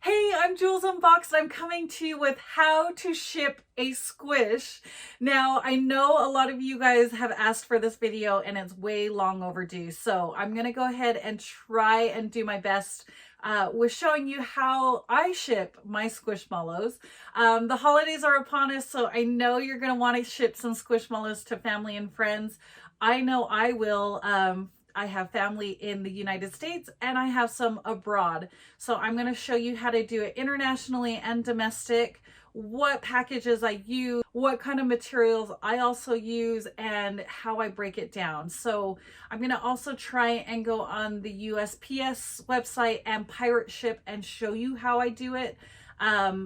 Hey, I'm Jules Unboxed. I'm coming to you with how to ship a Squish. Now, I know a lot of you guys have asked for this video and it's way long overdue. So I'm going to go ahead and try and do my best with showing you how I ship my Squishmallows. The holidays are upon us, so I know you're going to want to ship some Squishmallows to family and friends. I know I will. I have family in the United States and I have some abroad. So I'm going to show you how to do it internationally and domestic, what packages I use, what kind of materials I also use, and how I break it down. So I'm going to also try and go on the USPS website and pirate ship and show you how I do it.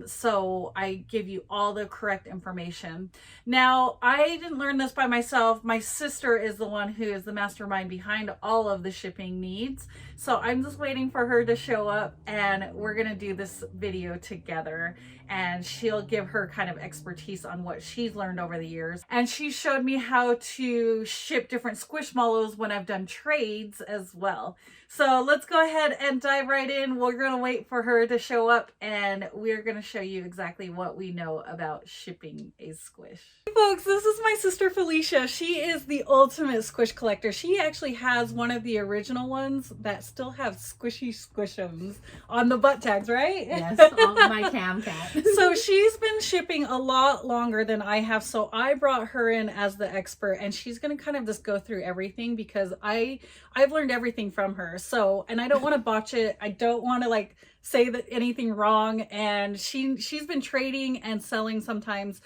So I give you all the correct information. Now, I didn't learn this by myself. My sister is the one who is the mastermind behind all of the shipping needs. So I'm just waiting for her to show up and we're going to do this video together, and she'll give her kind of expertise on what she's learned over the years. And she showed me how to ship different Squishmallows when I've done trades as well. So let's go ahead and dive right in. We're going to wait for her to show up and we're going to show you exactly what we know about shipping a Squish. Hey folks, this is my sister Felicia. She is the ultimate Squish collector. She actually has one of the original ones that still have squishy squishums on the butt tags, right? Yes, on my cam cat. So she's been shipping a lot longer than I have, so I brought her in as the expert, and she's going to kind of just go through everything because I've learned everything from her. So, and I don't want to botch it. I don't want to like say that anything wrong. And she's been trading and selling sometimes.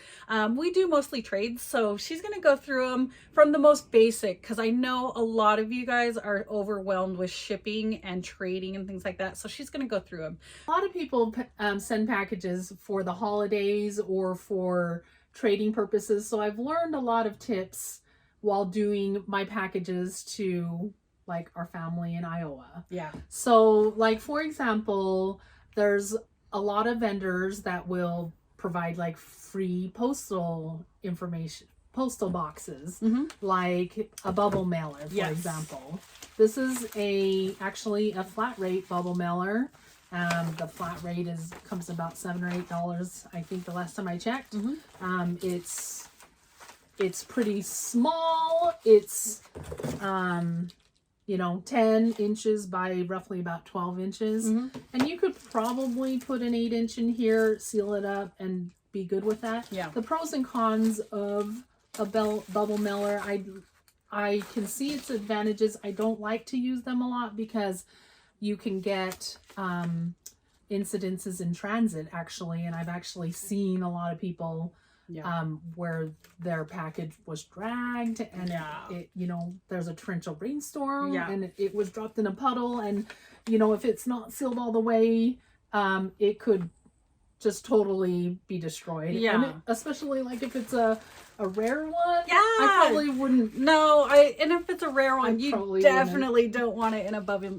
We do mostly trades, so she's going to go through them from the most basic, because I know a lot of you guys are overwhelmed with shipping and trading and things like that. So she's going to go through them. A lot of people send packages for the holidays or for trading purposes. So I've learned a lot of tips while doing my packages to like our family in Iowa. Yeah. So like, for example, there's a lot of vendors that will provide like free postal information, postal boxes, like a bubble mailer, for example. This is actually a flat rate bubble mailer. The flat rate comes about $7 or $8, I think, the last time I checked. It's pretty small. It's 10 inches by roughly about 12 inches. And you could probably put an 8-inch in here, seal it up, and be good with that. Yeah. The pros and cons of a bubble mailer, I can see its advantages. I don't like to use them a lot because you can get incidences in transit, actually. And I've actually seen a lot of people where their package was dragged and it, there's a torrential rainstorm and it was dropped in a puddle, and if it's not sealed all the way, it could just totally be destroyed. And especially like if it's a rare one, I probably wouldn't. No, and if it's a rare one, you definitely don't want it in a bubble,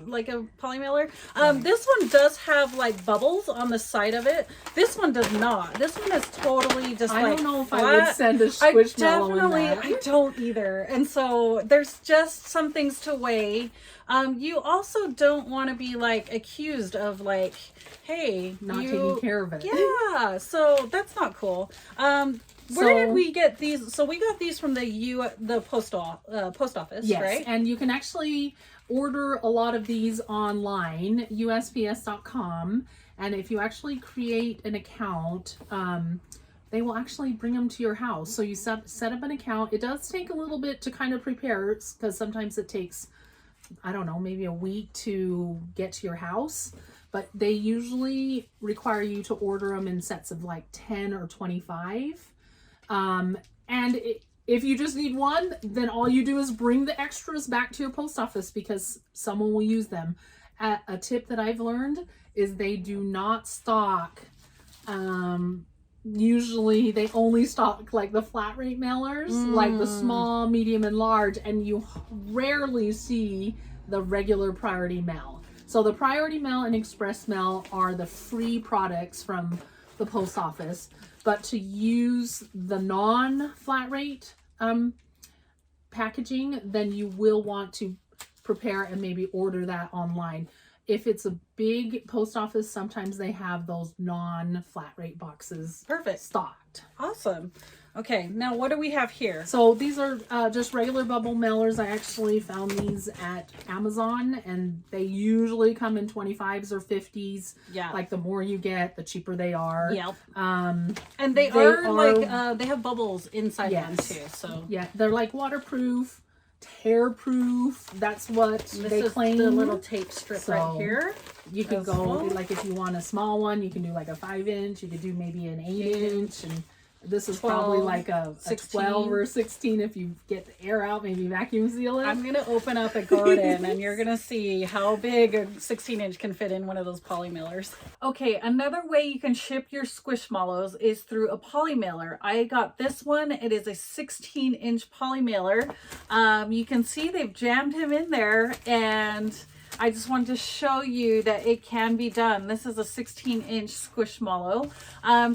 like a poly mailer. This one does have like bubbles on the side of it. This one does not. This one is totally just I like don't know if flat. I would send a Squishmallow in that. I don't either. And so there's just some things to weigh. You also don't want to be like accused of like, hey, not taking care of it. Yeah, so that's not cool. Where did we get these? So we got these from the post office, yes, right? And you can actually order a lot of these online, USPS.com. And if you actually create an account, they will actually bring them to your house. So you set up an account. It does take a little bit to kind of prepare, because sometimes it takes, I don't know, maybe a week to get to your house. But they usually require you to order them in sets of like 10 or 25. And if you just need one, then all you do is bring the extras back to your post office because someone will use them. A tip that I've learned is they do not stock, usually they only stock like the flat rate mailers, like the small, medium, and large, and you rarely see the regular priority mail. So the priority mail and express mail are the free products from the post office. But to use the non-flat rate packaging, then you will want to prepare and maybe order that online. if it's a big post office, sometimes they have those non-flat rate boxes Perfect. stocked. Awesome. Okay, now what do we have here? So these are just regular bubble mailers. I actually found these at Amazon, and they usually come in 25s or 50s. Yeah. Like the more you get, the cheaper they are. Yep. And they are like, they have bubbles inside them too. So yeah, they're like waterproof, tear proof. That's what they claim. The little tape strip right here. You could go, like if you want a small one, you can do like a 5-inch. You could do maybe an 8-inch, and this is 12, probably like a 12 or 16 if you get the air out, maybe vacuum seal it. I'm going to open up a Gordan and you're going to see how big a 16-inch can fit in one of those poly mailers. Okay, another way you can ship your Squishmallows is through a poly mailer. I got this one. It is a 16-inch poly mailer. You can see they've jammed him in there, and I just wanted to show you that it can be done. This is a 16-inch Squishmallow.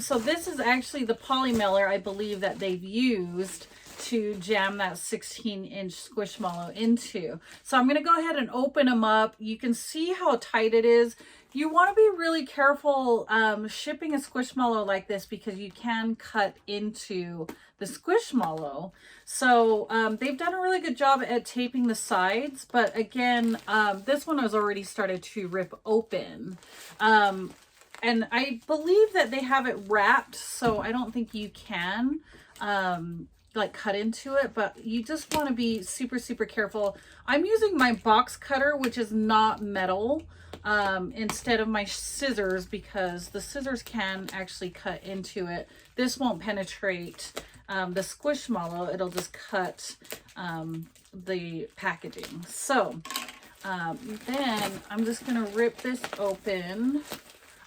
So this is actually the poly mailer I believe that they've used to jam that 16-inch Squishmallow into. So I'm going to go ahead and open them up. You can see how tight it is. You want to be really careful shipping a Squishmallow like this, because you can cut into the Squishmallow. So they've done a really good job at taping the sides, but again, this one has already started to rip open. And I believe that they have it wrapped, so I don't think you can like cut into it, but you just want to be super, super careful. I'm using my box cutter, which is not metal, instead of my scissors, because the scissors can actually cut into it. This won't penetrate the Squishmallow. It'll just cut the packaging. So then I'm just gonna rip this open.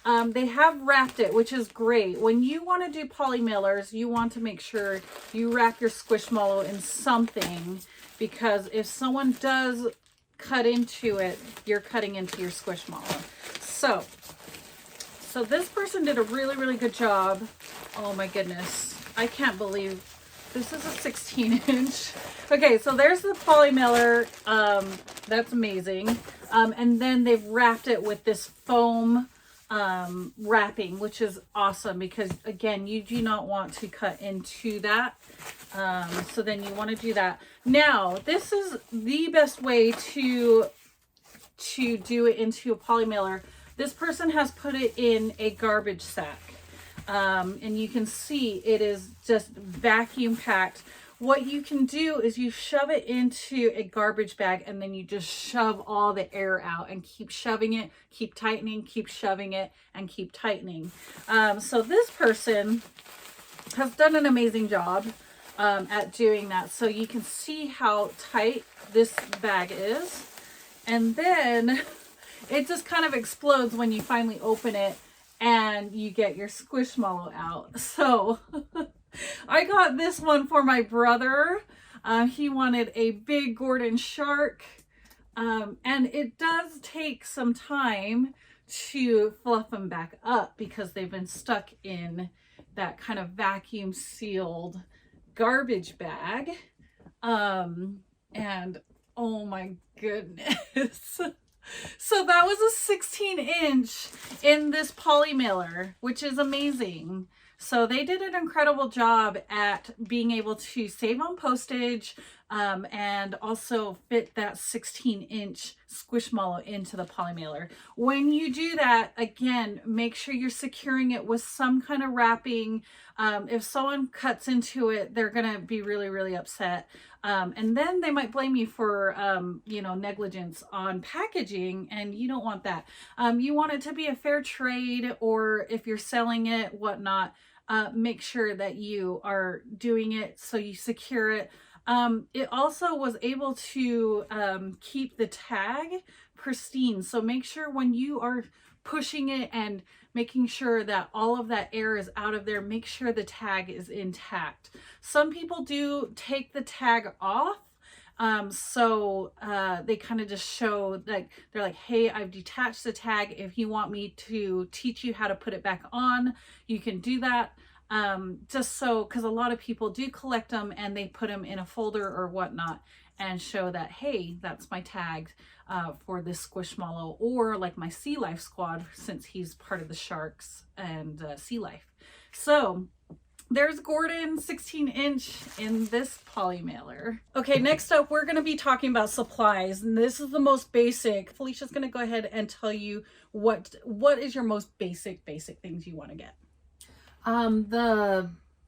They have wrapped it, which is great. When you want to do poly mailers, you want to make sure you wrap your Squishmallow in something, because if someone does cut into it, you're cutting into your Squishmallow. So this person did a really, really good job. Oh my goodness. I can't believe this is a 16-inch. Okay, so there's the poly mailer. That's amazing. And then they've wrapped it with this foam wrapping, which is awesome, because again, you do not want to cut into that. So then you want to do that. Now, this is the best way to do it into a poly mailer. This person has put it in a garbage sack. And you can see it is just vacuum packed. What you can do is you shove it into a garbage bag, and then you just shove all the air out and keep shoving it, keep tightening, keep shoving it, and keep tightening. So this person has done an amazing job at doing that. So you can see how tight this bag is. And then it just kind of explodes when you finally open it and you get your Squishmallow out. So I got this one for my brother. He wanted a big Gordan shark. And it does take some time to fluff them back up, because they've been stuck in that kind of vacuum sealed garbage bag. And oh my goodness. So that was a 16-inch in this poly mailer, which is amazing. So they did an incredible job at being able to save on postage, and also fit that 16-inch Squishmallow into the poly mailer. When you do that, again, make sure you're securing it with some kind of wrapping. If someone cuts into it, they're gonna be really, really upset. And then they might blame you for, you know, negligence on packaging, and you don't want that. You want it to be a fair trade, or if you're selling it, whatnot, make sure that you are doing it so you secure it. It also was able to keep the tag pristine. So make sure when you are pushing it and making sure that all of that air is out of there, make sure the tag is intact. Some people do take the tag off. They kind of just show, like, they're like, hey, I've detached the tag. If you want me to teach you how to put it back on, you can do that. Just so, because a lot of people do collect them and they put them in a folder or whatnot, and show that, hey, that's my tag for this Squishmallow, or like my Sea Life squad, since he's part of the sharks and Sea Life. So there's Gordan 16-inch in this poly mailer. Okay, next up, we're going to be talking about supplies. And this is the most basic. Felicia's going to go ahead and tell you what is your most basic things you want to get.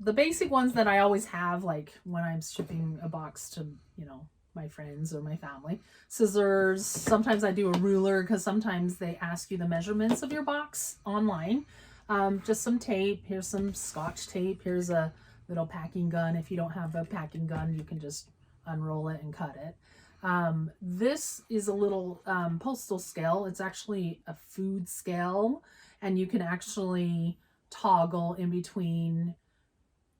The basic ones that I always have, like when I'm shipping a box to, you know, my friends or my family. Scissors. Sometimes I do a ruler because sometimes they ask you the measurements of your box online. Just some tape. Here's some Scotch tape. Here's a little packing gun. If you don't have a packing gun, you can just unroll it and cut it. This is a little postal scale. It's actually a food scale, and you can actually toggle in between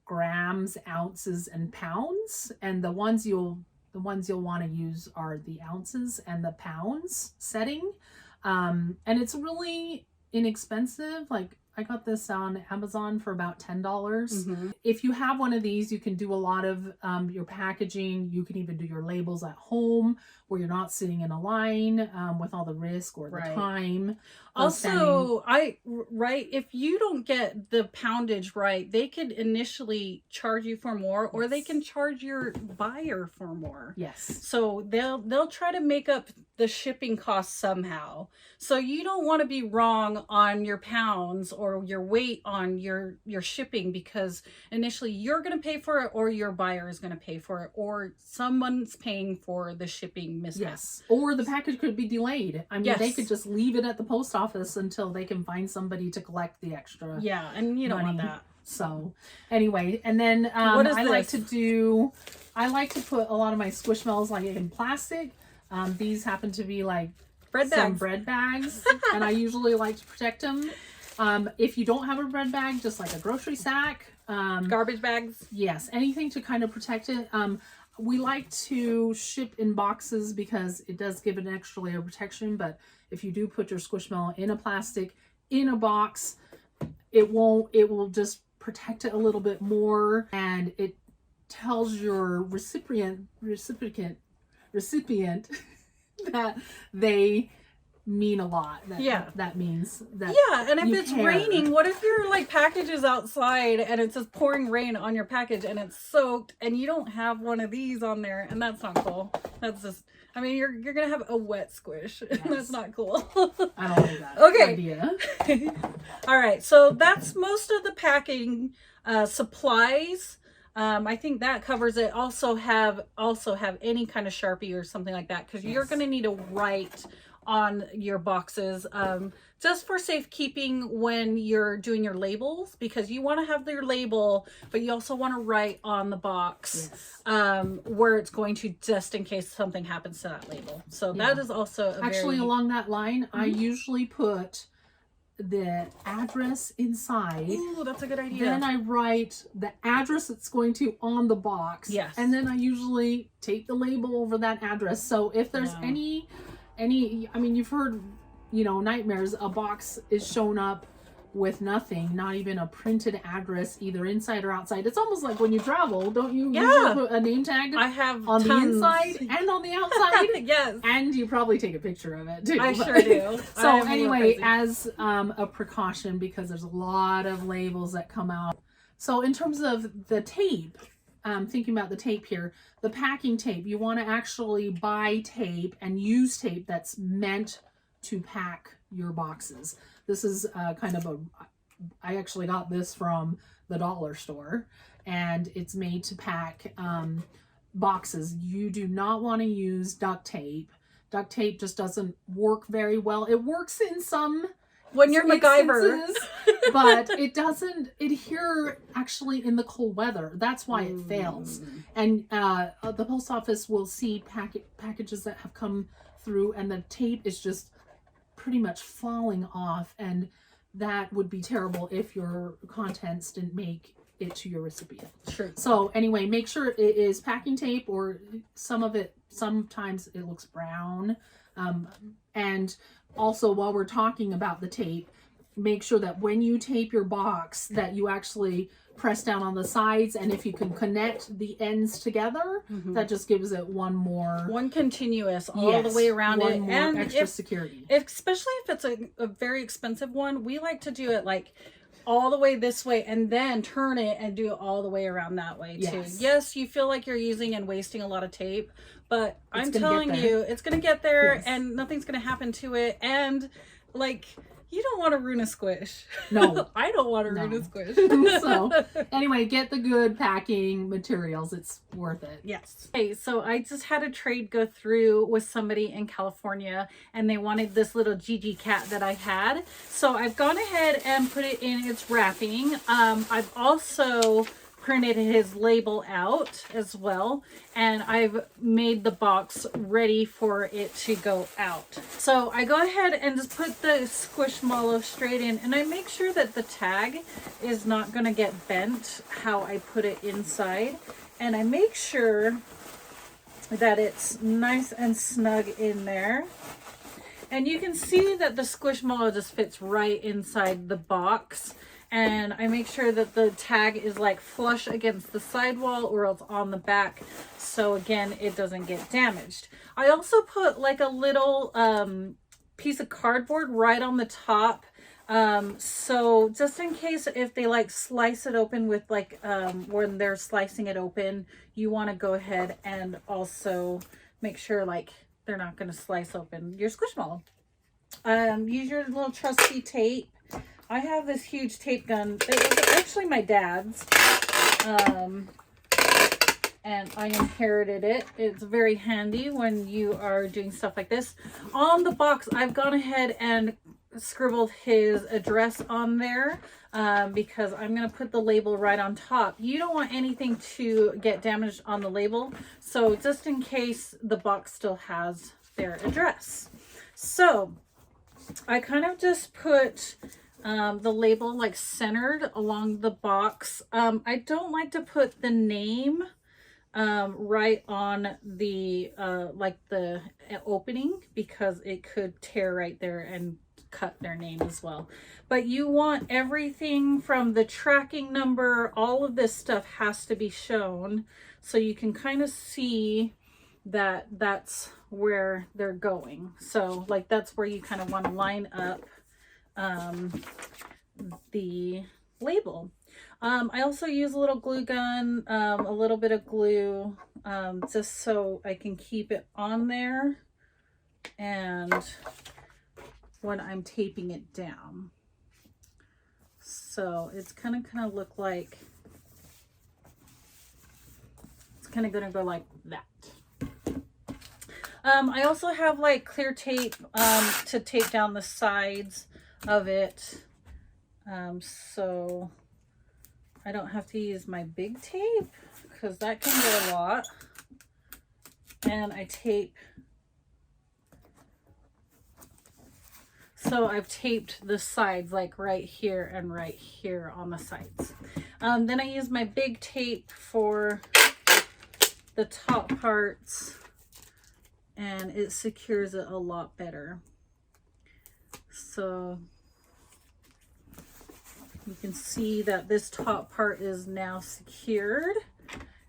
grams, ounces, and pounds. And the ones you'll want to use are the ounces and the pounds setting. And it's really inexpensive. Like, I got this on Amazon for about $10. Mm-hmm. If you have one of these, you can do a lot of your packaging. You can even do your labels at home where you're not sitting in a line with all the risk or the time. Also, if you don't get the poundage right, they could initially charge you for more, or they can charge your buyer for more. Yes. So they'll try to make up the shipping costs somehow. So you don't want to be wrong on your pounds or your weight on your shipping, because initially you're going to pay for it, or your buyer is going to pay for it, or someone's paying for the shipping mishap. Yes. Or the package could be delayed. I mean, they could just leave it at the post office until they can find somebody to collect the extra. Yeah, and you don't want that. So anyway, and then I like to put a lot of my Squishmallows like in plastic. These happen to be like bread bags, and I usually like to protect them. If you don't have a bread bag, just like a grocery sack, garbage bags. Yes, anything to kind of protect it. We like to ship in boxes because it does give an extra layer of protection. But if you do put your Squishmallow in a plastic, in a box, it will just protect it a little bit more, and it tells your recipient that they mean a lot. That means that. Yeah, and if it's raining, what if your like package is outside and it says pouring rain on your package and it's soaked and you don't have one of these on there, and that's not cool. That's just, I mean, you're gonna have a wet squish. Yes. That's not cool. I don't like that idea. All right, so that's most of the packing supplies. I think that covers it. Also have any kind of Sharpie or something like that, because you're going to need to write on your boxes, just for safekeeping when you're doing your labels, because you want to have your label, but you also want to write on the box where it's going to, just in case something happens to that label. So that is also along that line. I usually put the address inside. Ooh, that's a good idea. Then I write the address it's going to on the box. Yes. And then I usually take the label over that address. So if there's any, I mean, you've heard, nightmares, a box is shown up with nothing, not even a printed address either inside or outside. It's almost like when you travel, don't you usually put a name tag on the inside and on the outside? Yes. And you probably take a picture of it too. I sure do. So anyway, as a precaution, because there's a lot of labels that come out. So in terms of the tape, thinking about the tape here, the packing tape, you want to actually buy tape and use tape that's meant to pack your boxes. This is I actually got this from the dollar store, and it's made to pack boxes. You do not want to use duct tape. Duct tape just doesn't work very well. It works in some when you're MacGyver, but it doesn't adhere actually in the cold weather. That's why it fails. And the post office will see packages that have come through, and the tape is just pretty much falling off, and that would be terrible if your contents didn't make it to your recipient. Sure. So anyway, make sure it is packing tape, or sometimes it looks brown. And also, while we're talking about the tape, make sure that when you tape your box that you actually press down on the sides, and if you can connect the ends together, that just gives it one continuous all the way around it, and extra security. Especially if it's a very expensive one, we like to do it like all the way this way and then turn it and do it all the way around that way too. Yes, you feel like you're using and wasting a lot of tape, but I'm telling you, it's gonna get there and nothing's gonna happen to it. And like, you don't want to ruin a squish. No. I don't want to ruin a squish. So anyway, get the good packing materials. It's worth it. Yes. Okay, so I just had a trade go through with somebody in California, and they wanted this little Gigi cat that I had. So I've gone ahead and put it in its wrapping. I've also printed his label out as well, and I've made the box ready for it to go out. So I go ahead and just put the Squishmallow straight in, and I make sure that the tag is not going to get bent how I put it inside, and I make sure that it's nice and snug in there. And you can see that the Squishmallow just fits right inside the box. And I make sure that the tag is like flush against the sidewall or else on the back, so again it doesn't get damaged. I also put like a little piece of cardboard right on the top, so just in case if they like slice it open with like when they're slicing it open, you want to go ahead and also make sure like they're not going to slice open your Squishmallow. Use your little trusty tape. I have this huge tape gun. It was actually my dad's, and I inherited it. It's very handy when you are doing stuff like this. On the box, I've gone ahead and scribbled his address on there because I'm going to put the label right on top. You don't want anything to get damaged on the label, so just in case the box still has their address. So I kind of just put the label like centered along the box. I don't like to put the name right on the like the opening, because it could tear right there and cut their name as well. But you want everything from the tracking number, all of this stuff has to be shown so you can kind of see that that's where they're going. So like that's where you kind of want to line up the label. I also use a little glue gun, a little bit of glue, just so I can keep it on there and when I'm taping it down. So it's kind of look like, it's kind of gonna go like that. I also have like clear tape to tape down the sides of it, so I don't have to use my big tape because that can get a lot. And I tape, so I've taped the sides like right here and right here on the sides. Then I use my big tape for the top parts, and it secures it a lot better. So you can see that this top part is now secured,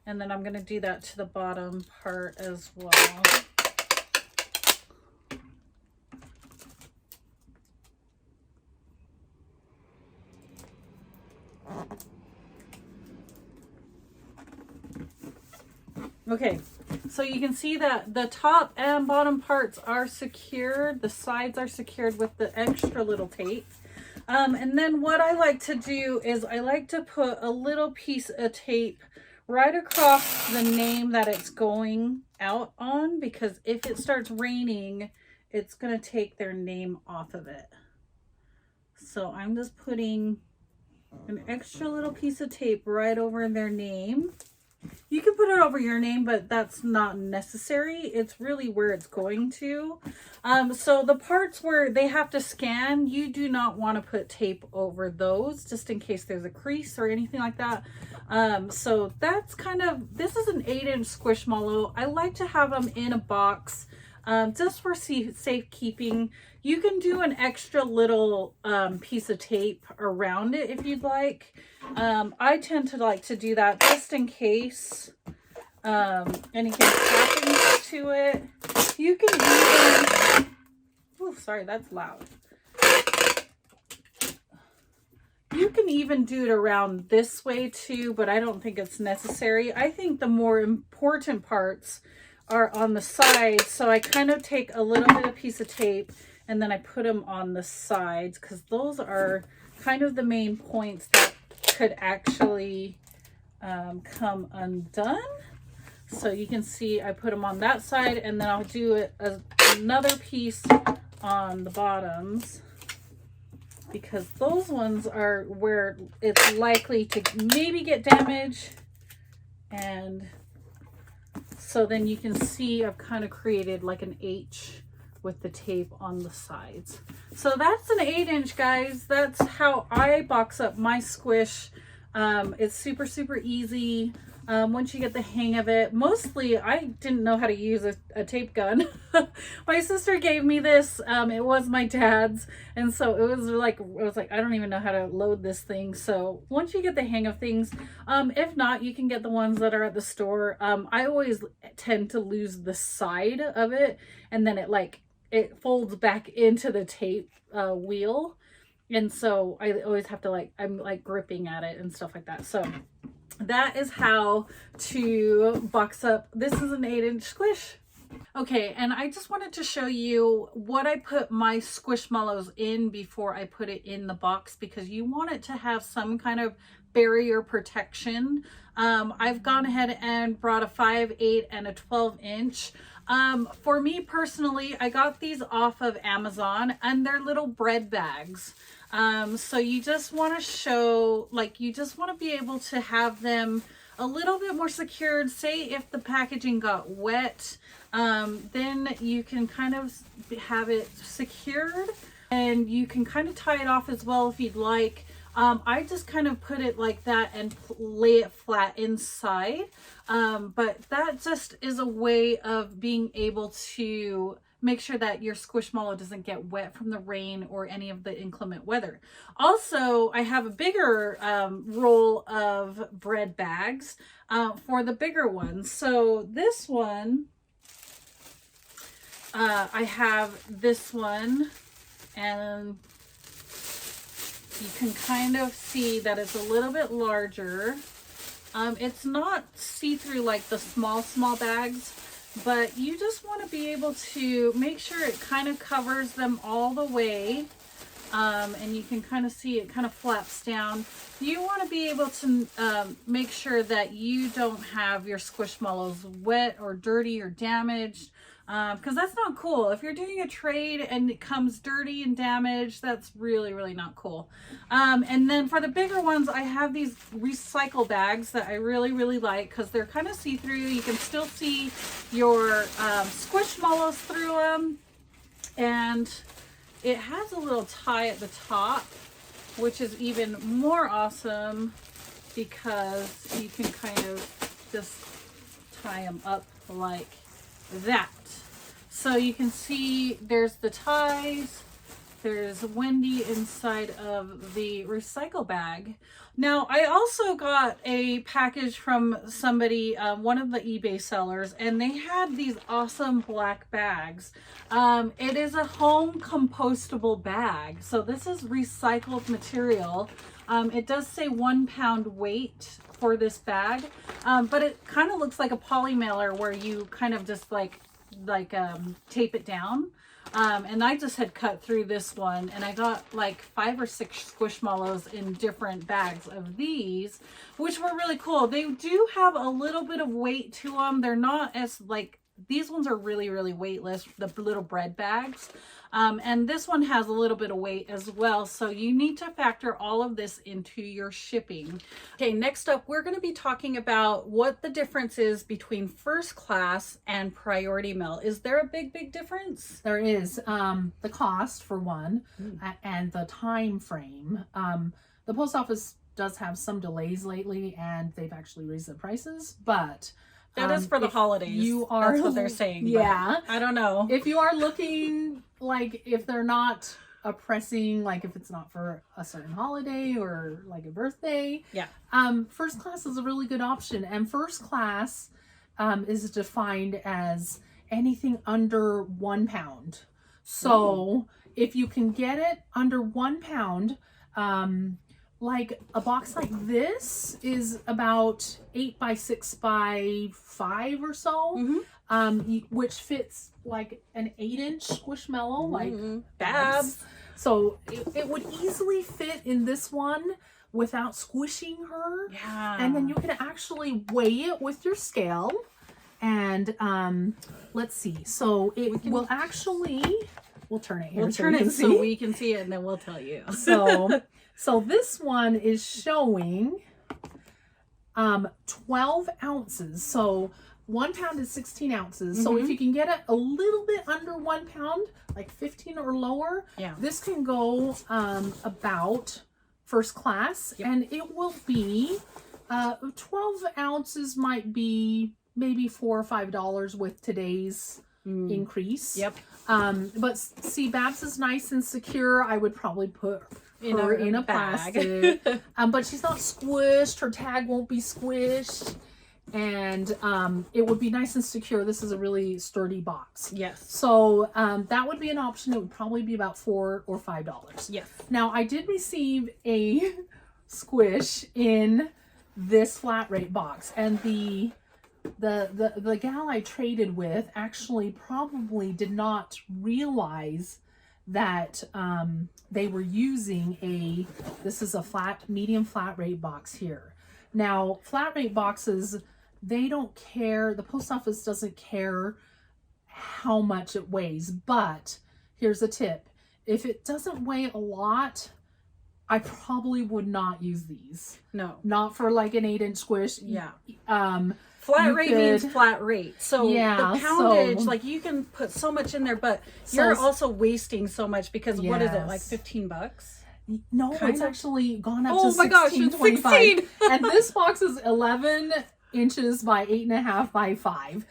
and then I'm going to do that to the bottom part as well. Okay, so you can see that the top and bottom parts are secured. The sides are secured with the extra little tape. And then what I like to do is I like to put a little piece of tape right across the name that it's going out on, because if it starts raining, it's going to take their name off of it. So I'm just putting an extra little piece of tape right over their name. You can put it over your name, but that's not necessary. It's really where it's going to. So the parts where they have to scan, you do not want to put tape over those, just in case there's a crease or anything like that. So that's kind of, this is an 8-inch Squishmallow. I like to have them in a box just for safekeeping. You can do an extra little piece of tape around it if you'd like. I tend to like to do that just in case anything happens to it. You can even, oh, sorry, that's loud. You can even do it around this way too, but I don't think it's necessary. I think the more important parts are on the sides. So I kind of take a little bit of piece of tape and then I put them on the sides because those are kind of the main points that could actually come undone. So you can see I put them on that side and then I'll do it another piece on the bottoms, because those ones are where it's likely to maybe get damaged. And so then you can see I've kind of created like an H with the tape on the sides. So that's an 8-inch, guys. That's how I box up my Squish. It's super, super easy. Once you get the hang of it. Mostly I didn't know how to use a tape gun. My sister gave me this. It was my dad's, and so it was like I don't even know how to load this thing. So once you get the hang of things, if not, you can get the ones that are at the store. I always tend to lose the side of it, and then it folds back into the tape wheel, and so I always have to I'm like gripping at it and stuff like that. So that is how to box up. This is an 8-inch Squish. Okay, and I just wanted to show you what I put my Squishmallows in before I put it in the box, because you want it to have some kind of barrier protection. I've gone ahead and brought a 5, 8, and a 12-inch. For me personally, I got these off of Amazon, and they're little bread bags. So you just want to show, you just want to be able to have them a little bit more secured. Say if the packaging got wet, then you can kind of have it secured, and you can kind of tie it off as well if you'd like. I just kind of put it like that and lay it flat inside. But that just is a way of being able to make sure that your Squishmallow doesn't get wet from the rain or any of the inclement weather. Also, I have a bigger roll of bread bags for the bigger ones. So this one, I have this one, and you can kind of see that it's a little bit larger. It's not see-through like the small bags, but you just want to be able to make sure it kind of covers them all the way. And you can kind of see it kind of flaps down. You want to be able to make sure that you don't have your Squishmallows wet or dirty or damaged, because that's not cool. If you're doing a trade and it comes dirty and damaged, that's really, really not cool. And then for the bigger ones, I have these recycle bags that I really, really like, because they're kind of see-through. You can still see your Squishmallows through them, and it has a little tie at the top, which is even more awesome because you can kind of just tie them up like that. So you can see there's the ties, there's Wendy inside of the recycle bag. Now, I also got a package from somebody, one of the eBay sellers, and they had these awesome black bags. It is a home compostable bag. So this is recycled material. It does say 1 pound weight for this bag, but it kind of looks like a poly mailer where you kind of just tape it down. And I just had cut through this one, and I got like 5 or 6 Squishmallows in different bags of these, which were really cool. They do have a little bit of weight to them. They're not as these ones are really, really weightless, the little bread bags. And this one has a little bit of weight as well. So you need to factor all of this into your shipping. Okay, next up, we're going to be talking about what the difference is between first class and priority mail. Is there a big difference? There is. The cost for one, and the time frame. The post office does have some delays lately, and they've actually raised the prices, but That is for the holidays. You are, that's what they're saying. Yeah. I don't know. If you are looking, like, if they're not oppressing, like if it's not for a certain holiday or like a birthday. Yeah. First class is a really good option. And first class is defined as anything under 1 pound. So if you can get it under 1 pound, like a box like this is about 8 by 6 by 5 or so, which fits like an 8-inch Squishmallow, like Babs. So it would easily fit in this one without squishing her. Yeah. And then you can actually weigh it with your scale. And let's see. So it will actually, we'll turn it here. We'll turn it so we can see it, and then we'll tell you. So this one is showing 12 ounces. So 1 pound is 16 ounces. So if you can get it a little bit under 1 pound, like 15 or lower, this can go about first class. And it will be 12 ounces might be maybe $4 or $5 with today's increase. Yep. But see, Babs is nice and secure. I would probably put her in a plastic. But she's not squished. Her tag won't be squished. And it would be nice and secure. This is a really sturdy box. Yes. So that would be an option. It would probably be about $4 or $5. Yes. Now I did receive a Squish in this flat rate box, and the gal I traded with actually probably did not realize that they were using this is a medium flat rate box here. Now, flat rate boxes, they don't care, the post office doesn't care how much it weighs, but here's a tip. If it doesn't weigh a lot, I probably would not use these. No. Not for like an 8-inch Squish. Yeah. Flat rate means flat rate. So the poundage, like you can put so much in there, but you're also wasting so much because what is it, like 15 bucks? No, it's actually gone up to oh my gosh, it's 16. And this box is 11 inches by 8.5 by 5.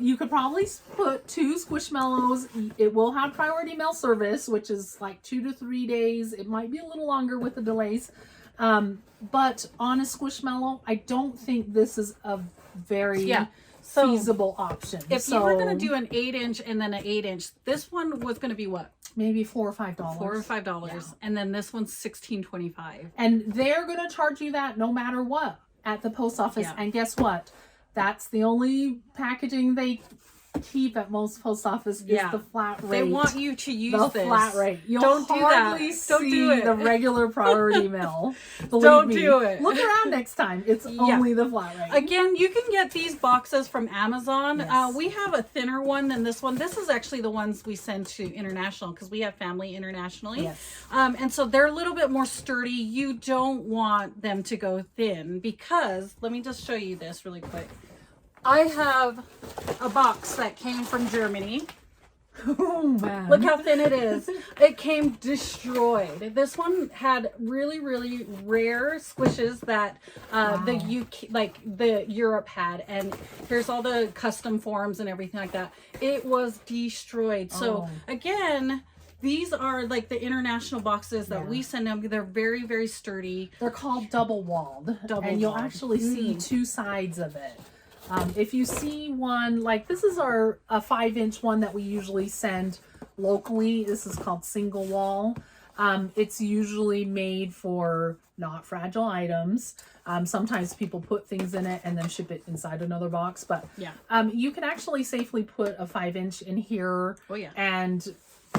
You could probably put 2 Squishmallows. It will have priority mail service, which is like 2 to 3 days. It might be a little longer with the delays. But on a Squishmallow, I don't think this is a very feasible option. If you were going to do an 8-inch and then an 8-inch, this one was going to be what? Maybe $4 or $5. $4 or $5, and then this one's $16.25. And they're going to charge you that no matter what at the post office. And guess what? That's the only packaging they keep at most post office is the flat rate. They want you to use the flat rate. You'll don't do that. Don't do it. The regular priority mail. Don't do it. Look around next time. It's only the flat rate. Again, you can get these boxes from Amazon. We have a thinner one than this one. This is actually the ones we send to international because we have family internationally. And so they're a little bit more sturdy. You don't want them to go thin because, let me just show you this really quick. I have a box that came from Germany. Oh man. Look how thin it is. It came destroyed. This one had really, really rare squishes that the UK, like the Europe had. And here's all the custom forms and everything like that. It was destroyed. So again, these are like the international boxes that we send them. They're very, very sturdy. They're called double-walled. And you'll actually see 2 sides of it. If you see one, like this is a 5-inch one that we usually send locally. This is called single wall. It's usually made for not fragile items. Sometimes people put things in it and then ship it inside another box. But you can actually safely put a 5-inch in here and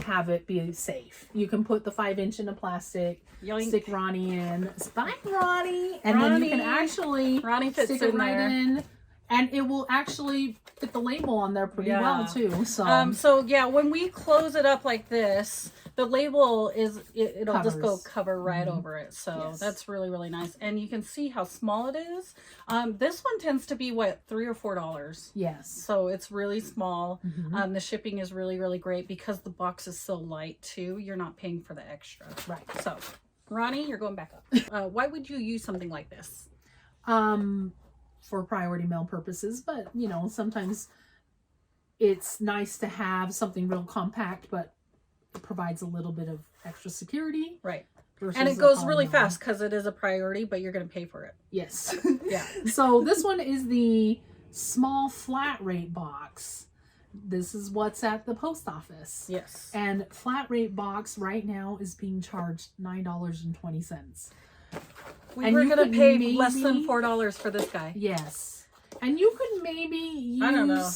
have it be safe. You can put the 5-inch in a plastic, stick Ronnie in. Bye, Ronnie. And then you can actually stick it right in. And it will actually fit the label on there pretty well too. So yeah, when we close it up like this, the label it'll just go cover right over it. So that's really, really nice. And you can see how small it is. This one tends to be what, $3 or $4. Yes. So it's really small. The shipping is really, really great because the box is so light too. You're not paying for the extra. Right. So Ronnie, you're going back up. Why would you use something like this? for priority mail purposes, but you know, sometimes it's nice to have something real compact, but it provides a little bit of extra security. Right. And it goes really polymail. fast because it is a priority, but you're going to pay for it. Yes. Yeah. So this one is the small flat rate box. This is what's at the post office. Yes. And flat rate box right now is being charged $9.20. We were going to pay less than $4 for this guy. Yes. And you could maybe use, I don't know.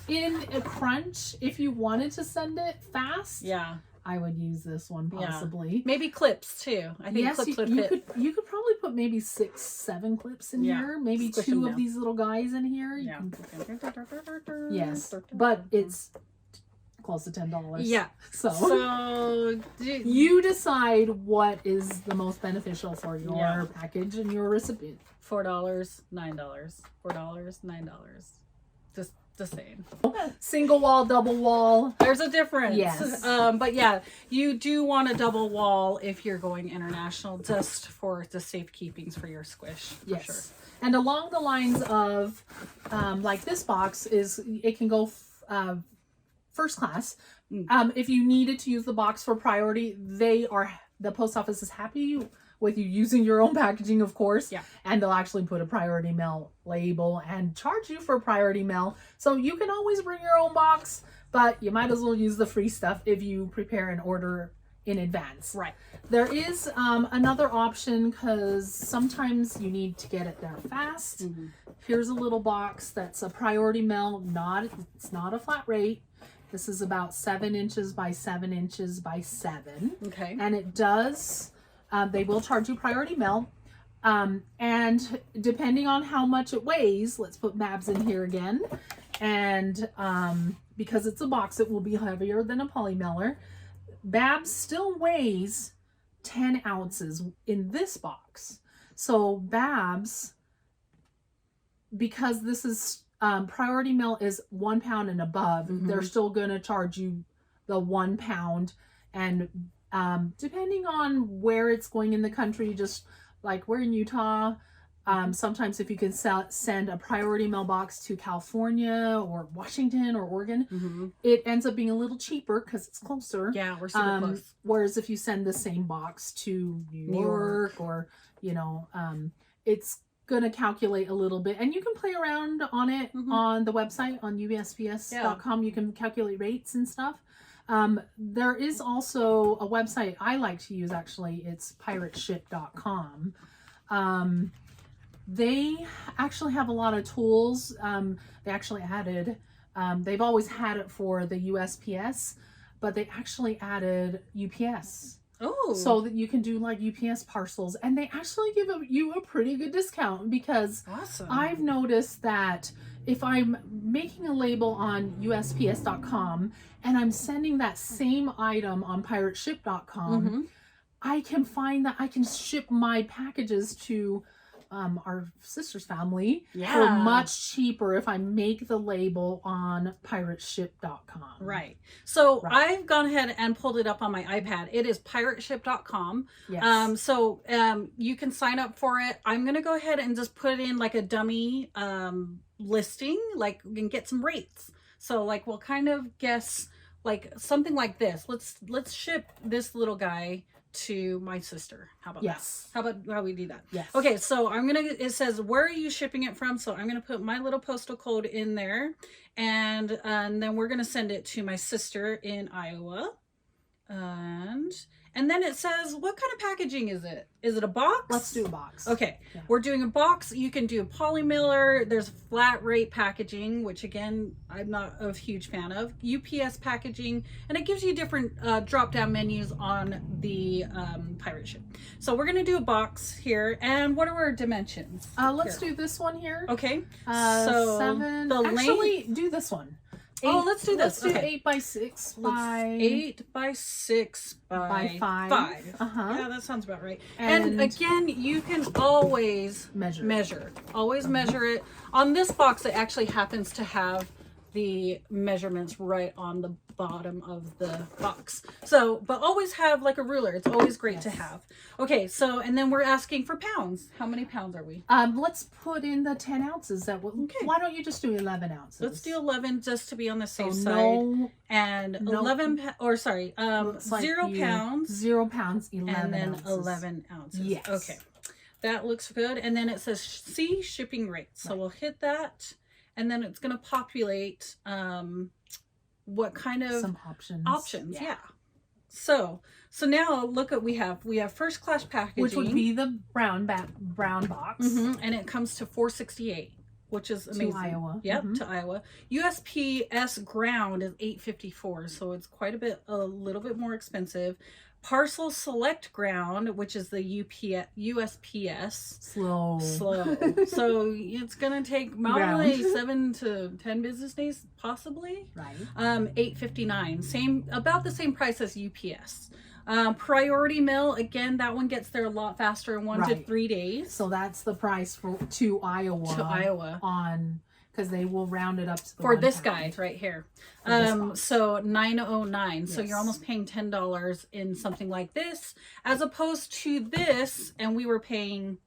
In a crunch, if you wanted to send it fast. Yeah. I would use this one possibly. Yeah. Maybe clips too. I think clips would fit. You could probably put maybe 6, 7 clips in here. Maybe Squish 2 them of these little guys in here. Yeah. Yes. But it's close to $10. Yeah. So you decide what is the most beneficial for your package and your recipient. $4, $9. $4, $9. Just the same. Single wall, double wall. There's a difference. Yes. But yeah, you do want a double wall if you're going international, just for the safekeepings for your squish. For sure. And along the lines of, like this box it can go first class. If you needed to use the box for priority, the post office is happy with you using your own packaging, of course. Yeah. And they'll actually put a priority mail label and charge you for priority mail. So you can always bring your own box, but you might as well use the free stuff if you prepare an order in advance. Right. There is another option because sometimes you need to get it there fast. Here's a little box that's a priority mail. It's not a flat rate. This is about 7 inches by 7 inches by 7. Okay. And it does, they will charge you priority mail. And depending on how much it weighs, let's put Babs in here again. And because it's a box, it will be heavier than a poly mailer. Babs still weighs 10 ounces in this box. So Babs, because this is priority mail is 1 pound and above, they're still going to charge you the 1 pound. And depending on where it's going in the country, just like we're in Utah, sometimes if you can send a priority mail box to California or Washington or Oregon, it ends up being a little cheaper because it's closer. Yeah, we're super close. Whereas if you send the same box to New York or, you know, it's going to calculate a little bit. And you can play around on it on the website on USPS.com. You can calculate rates and stuff. There is also a website I like to use, actually. It's pirateship.com. They actually have a lot of tools. They actually added, they've always had it for the USPS, but they actually added UPS. Oh. So that you can do like UPS parcels, and they actually give you a pretty good discount because I've noticed that if I'm making a label on USPS.com and I'm sending that same item on pirateship.com, I can find that I can ship my packages to our sister's family for much cheaper if I make the label on pirateship.com. Right. So I've gone ahead and pulled it up on my iPad. It is pirateship.com. Yes. So you can sign up for it. I'm going to go ahead and just put in like a dummy listing, like we can get some rates. So like we'll kind of guess like something like this. Let's ship this little guy to my sister. How about that? How about how we do that? Yes. Okay, so it says, where are you shipping it from? So I'm gonna put my little postal code in there, and then we're gonna send it to my sister in Iowa. And then it says, what kind of packaging is it? Is it a box? Let's do a box. Okay, we're doing a box. You can do a poly mailer. There's flat rate packaging, which again, I'm not a huge fan of. UPS packaging, and it gives you different drop-down menus on the pirate ship. So we're gonna do a box here. And what are our dimensions? Let's do this one here. Okay. So 7. the Actually, do this one. 8, let's do this. Let's do 8 by 6 by 8 by 6 by 5. Yeah, that sounds about right. And again, you can always measure. Always measure it. On this box, it actually happens to have the measurements right on the bottom of the box. So, but always have like a ruler. It's always great to have. Okay, so, and then we're asking for pounds. How many pounds are we? Let's put in the 10 ounces. Why don't you just do 11 ounces? Let's do 11 just to be on the safe So side. And 11, or sorry, 0 pounds. 0 pounds, 11 and then ounces. 11 ounces. Yes. Okay. That looks good. And then it says see shipping rates. So we'll hit that. And then it's going to populate what kind of some options. Yeah. So now look at we have first class packaging, which would be the brown box, and it comes to $4.68, which is amazing. To Iowa. Yep, to Iowa. USPS ground is $8.54, so it's quite a little bit more expensive. Parcel select ground, which is the USPS. Slow. So it's gonna take probably 7 to 10 business days, possibly. Right. $8.59. About the same price as UPS. Priority mail, again, that one gets there a lot faster in 1 to 3 days. So that's the price to Iowa. Because they will round it up to the for this guy right here. So $9.09. Yes. So you're almost paying $10 in something like this, as opposed to this, and we were paying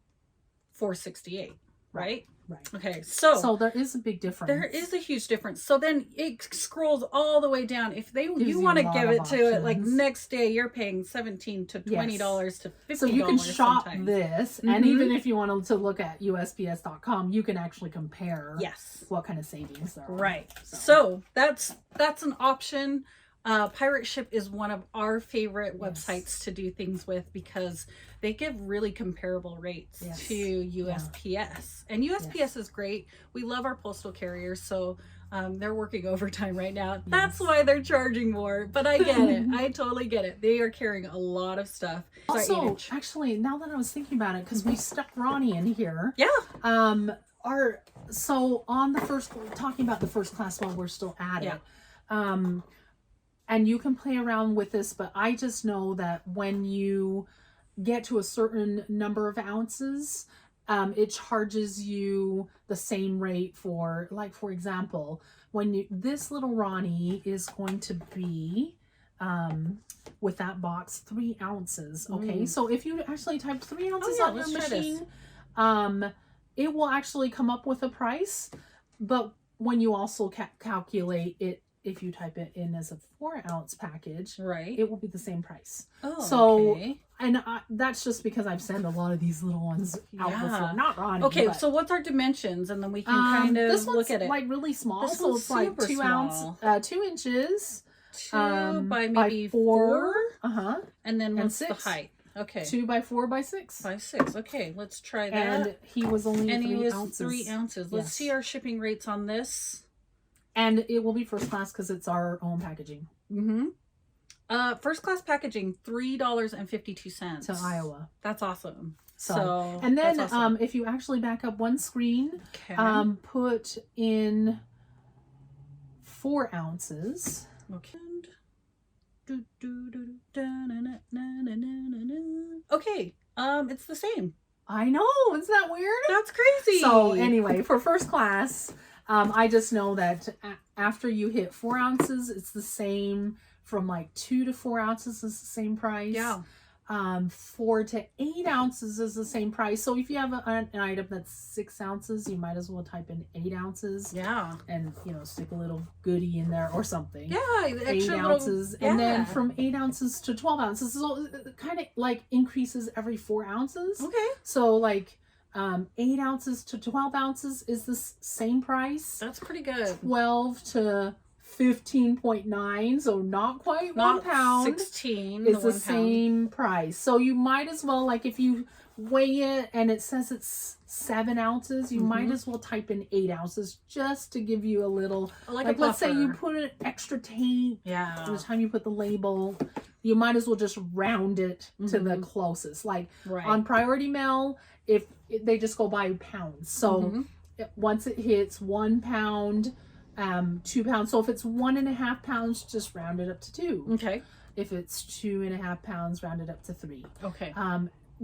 $4.68, right? Right. Okay, so there is a big difference. There is a huge difference. So then it scrolls all the way down. If you want to give it to it, like next day, you're paying $17 to $20 to $50. So you can shop sometimes. This, and even if you wanted to look at USPS.com, you can actually compare. What kind of savings there are. Right. So that's an option. Pirate Ship is one of our favorite websites to do things with because they give really comparable rates to USPS. And USPS is great. We love our postal carriers, so they're working overtime right now. That's why they're charging more, but I get it. I totally get it. They are carrying a lot of stuff. Also, actually, now that I was thinking about it, because we stuck Ronnie in here. Yeah. So on the first, talking about the first class while we're still at it, and you can play around with this, but I just know that when you get to a certain number of ounces, it charges you the same rate for, like, for example, when this little Ronnie is going to be, with that box, 3 ounces. Okay. So if you actually type 3 ounces on your machine, it will actually come up with a price. But when you also calculate it, if you type it in as a 4-ounce package, it will be the same price. And that's just because I've sent a lot of these little ones out before. Not Ronnie. Okay, so what's our dimensions, and then we can kind of look at it. Like really small, so it's like 2 inches, 2 by maybe 4. And then what's the height? Okay. 2 by 4 by 6. By 6. Okay, let's try that. And he was only 3 ounces. 3 ounces. Let's see our shipping rates on this. And it will be first class because it's our own packaging. First class packaging, $3.52 to Iowa. That's awesome. So and then awesome. If you actually back up one screen, put in 4 ounces. Okay. Okay. It's the same. I know. Isn't that weird? That's crazy. So anyway, for first class, I just know that after you hit 4 ounces, it's the same. From like 2 to 4 ounces is the same price. 4 to 8 ounces is the same price. So if you have an item that's 6 ounces, you might as well type in 8 ounces. And stick a little goodie in there or something. 8 ounces. And then from 8 ounces to 12 ounces. So it kind of like increases every 4 ounces. So like 8 ounces to 12 ounces is the same price. That's pretty good. 12 to 15.9, so not quite 1 pound. 16 is the same price. So you might as well, like, if you weigh it and it says it's 7 ounces, you might as well type in 8 ounces just to give you a little, like let's say you put an extra tape. By the time you put the label, you might as well just round it to the closest. Like on Priority Mail, if they just go by pounds. So once it hits 1 pound, 2 pounds. So if it's 1.5 pounds, just round it up to 2. Okay. If it's 2.5 pounds, round it up to 3. Okay.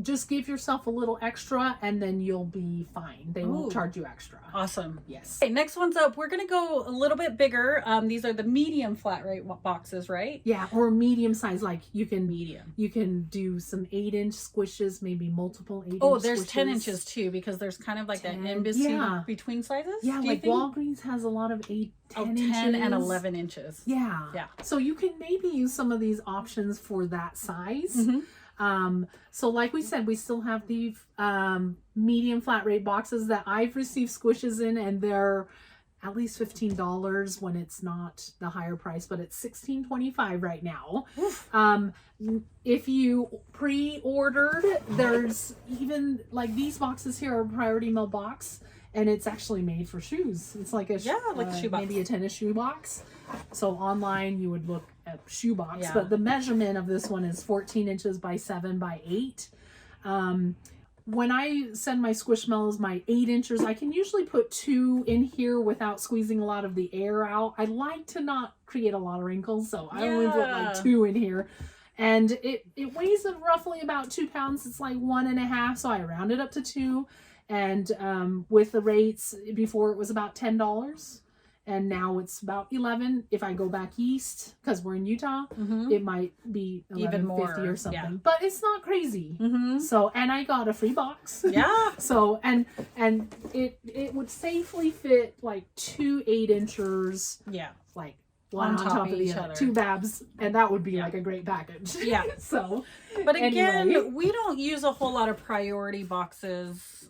just give yourself a little extra and then you'll be fine. They won't charge you extra. Awesome. Yes. Okay, next one's up. We're gonna go a little bit bigger. These are the medium flat rate boxes, right? Yeah, or medium size. Like you can medium. You can do some 8-inch squishes, maybe multiple 8-inch. Oh, there's squishes. 10 inches too, because there's kind of like 10, that in between sizes. Yeah, like Walgreens has a lot of 10 inches. 10 and 11 inches. Yeah. Yeah. So you can maybe use some of these options for that size. So like we said, we still have the medium flat rate boxes that I've received squishes in, and they're at least $15 when it's not the higher price, but it's $16.25 right now. If you pre-ordered, there's even like these boxes here are a priority mail box, and it's actually made for shoes. It's like a like a shoe box. Maybe a tennis shoe box. So online you would look at shoe box, but the measurement of this one is 14 inches by 7 by 8. When I send my Squishmallows my 8 inches, I can usually put 2 in here without squeezing a lot of the air out. I like to not create a lot of wrinkles, so I only put like 2 in here. And it weighs roughly about 2 pounds. It's like 1.5, so I round it up to 2. And with the rates, before it was about $10. And now it's about 11. If I go back east, because we're in Utah, it might be even more or something. But it's not crazy. So, and I got a free box. Yeah. So, and it would safely fit like 2 8-inchers. Yeah. Like one on top of the other. 2 babs, and that would be like a great package. Yeah. So, but again, anyway. we don't use a whole lot of priority boxes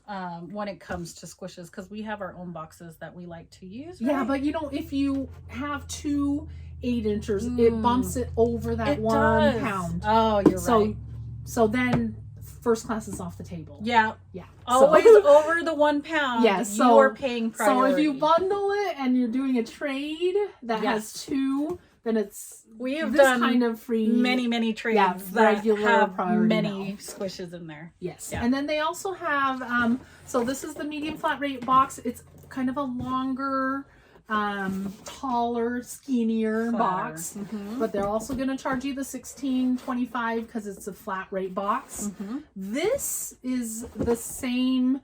when it comes to squishes, because we have our own boxes that we like to use. Right? Yeah, but you know, if you have 2 8-inchers, it bumps it over that 1 pound. Oh, you're right. So then first class is off the table. Yeah. Yeah. Always over the 1 pound. Yes. Yeah, so, you're paying priority. So if you bundle it and you're doing a trade that has 2, then it's we have this done kind of free many trades that regular have priority many mail. squishes in there. Yes. Yeah. And then they also have so this is the medium flat rate box. It's kind of a longer, taller, skinnier box, but they're also going to charge you the $16.25 because it's a flat rate box. This is the same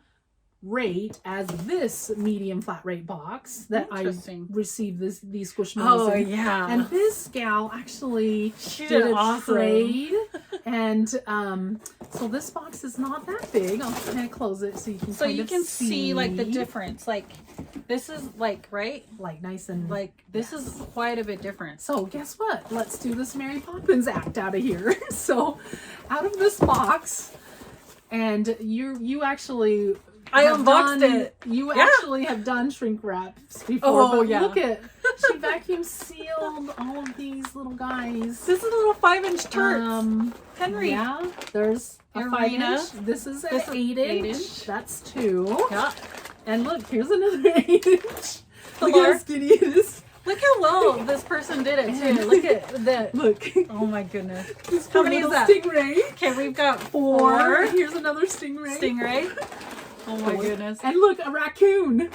rate as this medium flat rate box that I received these Squishmallows in. Yeah. And this gal actually she did a awesome. trade. And so this box is not that big. I'll kind of close it so you can see like the difference. Like this is like like nice and like this is quite a bit different. So guess what? Let's do this Mary Poppins act out of here. So out of this box, and you actually I unboxed it. You actually have done shrink wraps before. Oh, but look at, she vacuum sealed all of these little guys. This is a little 5-inch turret. Henry. Yeah, there's a 5-inch. This is an 8-inch. That's 2. Yeah. And look, here's another 8-inch. Look Hello. how skinny it is. Look how well this person did it too. Look at that. Look. Oh my goodness. How many is that? Stingray. Okay, we've got 4. Here's another stingray. Stingray. Oh my goodness. And look, a raccoon.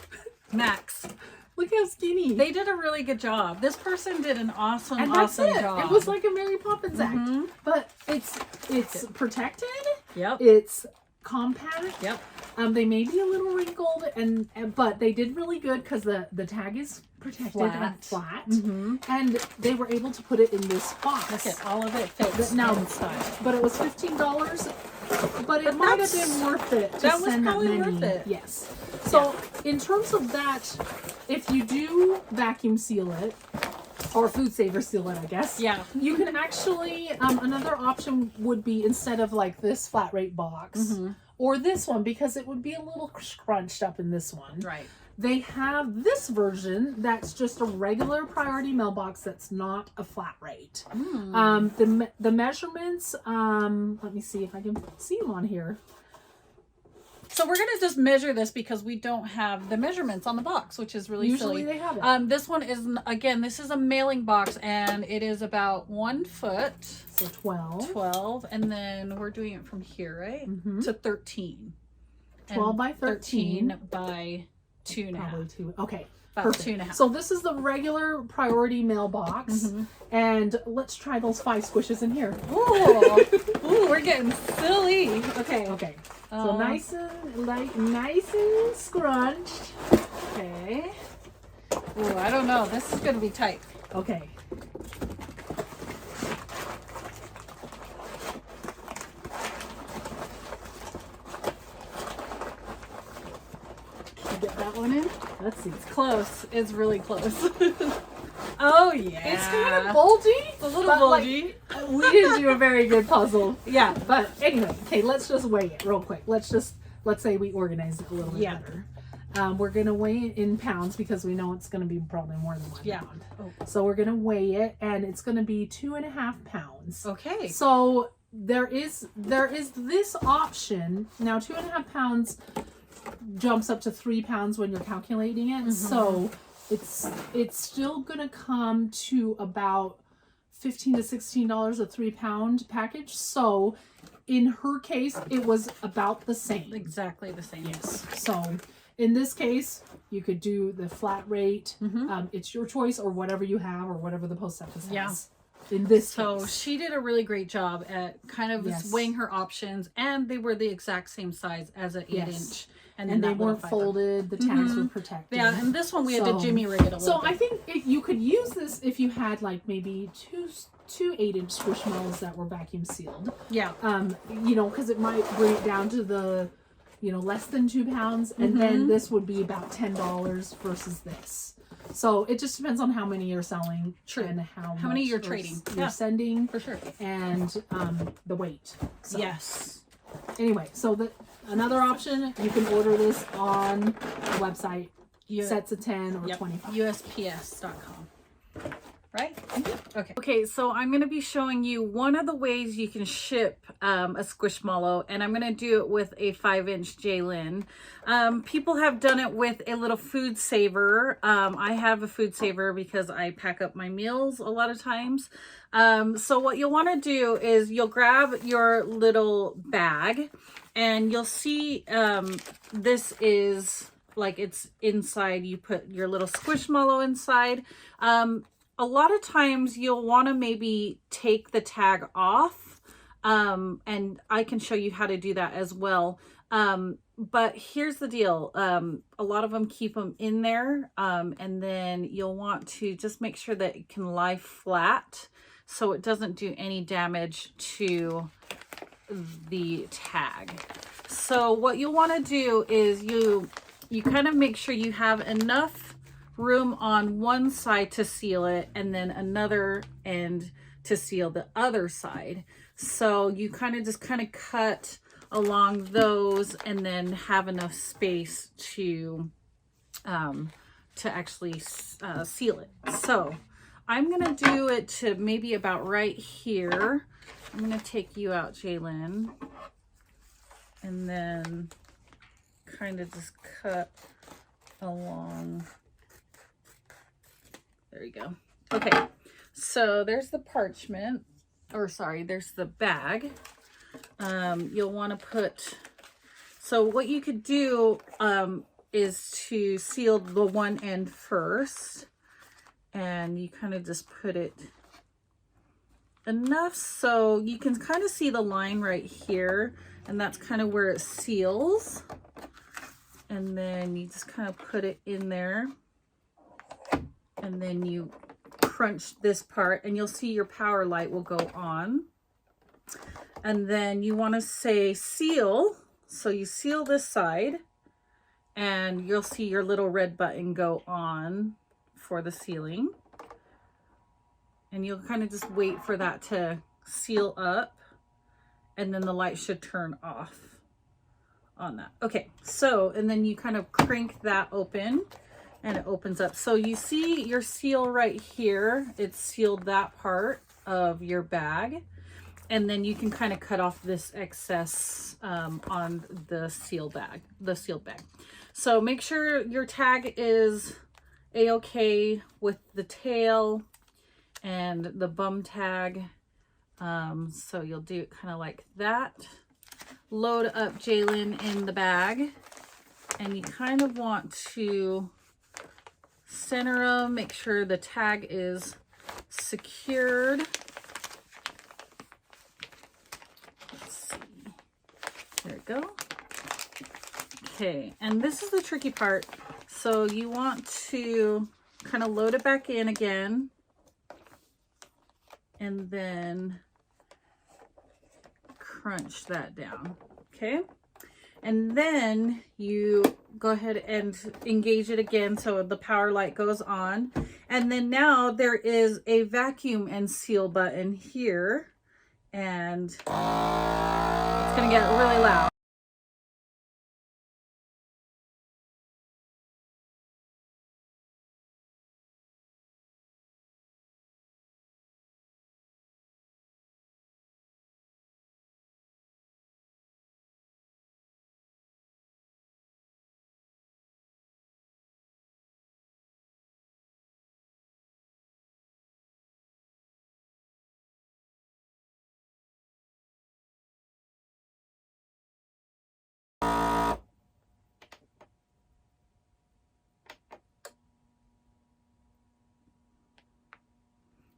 Max. Look how skinny. They did a really good job. This person did an awesome job. It was like a Mary Poppins act. But it's protected. Yep. It's compact. Yep. They may be a little wrinkled, but they did really good because the tag is protected and flat. And they were able to put it in this box. Look at all of it fits inside. But it was $15. But it might have been worth it to that was send probably that many. Worth it. Yes. So in terms of that, if you do vacuum seal it, or food saver seal it, I guess. Yeah. You can actually, another option would be instead of like this flat rate box, or this one, because it would be a little scrunched up in this one. Right. They have this version that's just a regular priority mailbox that's not a flat rate. The measurements, let me see if I can see them on here. So we're going to just measure this because we don't have the measurements on the box, which is really Usually silly. They have it. This one is, again, this is a mailing box, and it is about 1 foot. So 12. 12, and then we're doing it from here, right? To 13. 12 by 13. 13 by 2.5. Probably 2. Okay. About 2.5. So this is the regular priority mailbox. And let's try those 5 squishes in here. Ooh, ooh, we're getting silly. Okay. Okay. So nice and scrunched. Okay. Ooh, I don't know. This is gonna be tight. Okay. Can you get that one in? Let's see. It's close. It's really close. Oh yeah. It's kind of bulgy. It's a little bulgy. Like, we didn't do a very good puzzle. Yeah. But anyway, okay, let's just weigh it real quick. Let's say we organize it a little bit better. We're going to weigh it in pounds because we know it's going to be probably more than 1 pound. Oh. So we're going to weigh it, and it's going to be 2.5 pounds. Okay. So there is this option. Now 2.5 pounds jumps up to 3 pounds when you're calculating it. So it's still going to come to about $15 to $16 a 3-pound package. So in her case, it was about the same. Exactly the same. Yes. So in this case, you could do the flat rate. It's your choice, or whatever you have, or whatever the post office has. In this case. She did a really great job at kind of weighing her options, and they were the exact same size as an 8-inch. And they weren't folded. The tags were protected. Yeah, and this one we had to jimmy rig it a little bit. So I think you could use this if you had like maybe two 8-inch Squishmallows that were vacuum sealed. Yeah. You know, because it might bring it down to the, you know, less than 2 pounds, and then this would be about $10 versus this. So it just depends on how many you're selling. True. And how many you're trading. You're sending. For sure. And the weight. So, yes. Anyway, so another option, you can order this on the website. Sets of 10 or 25. USPS.com. Right? Okay, so I'm going to be showing you one of the ways you can ship a Squishmallow, and I'm going to do it with a 5-inch Jaelyn. People have done it with a little food saver. I have a food saver because I pack up my meals a lot of times. So what you'll want to do is you'll grab your little bag, and you'll see this is like it's inside. You put your little Squishmallow inside. A lot of times you'll want to maybe take the tag off, and I can show you how to do that as well. But here's the deal. A lot of them keep them in there, and then you'll want to just make sure that it can lie flat so it doesn't do any damage to the tag. So what you'll want to do is you kind of make sure you have enough room on one side to seal it, and then another end to seal the other side. So you kind of cut along those, and then have enough space to actually seal it. So I'm gonna do it to maybe about right here. I'm gonna take you out, Jaelyn, and then kind of just cut along. There you go. Okay, so there's the parchment, or sorry, there's the bag. You'll want to put, so what you could do is to seal the one end first, and you kind of just put it enough so you can kind of see the line right here, and that's kind of where it seals. And then you just kind of put it in there. And then you crunch this part, and you'll see your power light will go on. And then you want to say seal. So you seal this side, and you'll see your little red button go on for the sealing. And you'll kind of just wait for that to seal up, and then the light should turn off on that. Okay, so, and then you kind of crank that open, and it opens up. So you see your seal right here. It's sealed that part of your bag. And then you can kind of cut off this excess on the sealed bag. So make sure your tag is a-okay with the tail and the bum tag. So you'll do it kind of like that. Load up Jaelyn in the bag. And you kind of want to center them, make sure the tag is secured. Let's see. There we go. Okay, and this is the tricky part. So you want to kind of load it back in again, and then crunch that down. Okay, and then you go ahead and engage it again so the power light goes on. And then now there is a vacuum and seal button here, and it's gonna get really loud.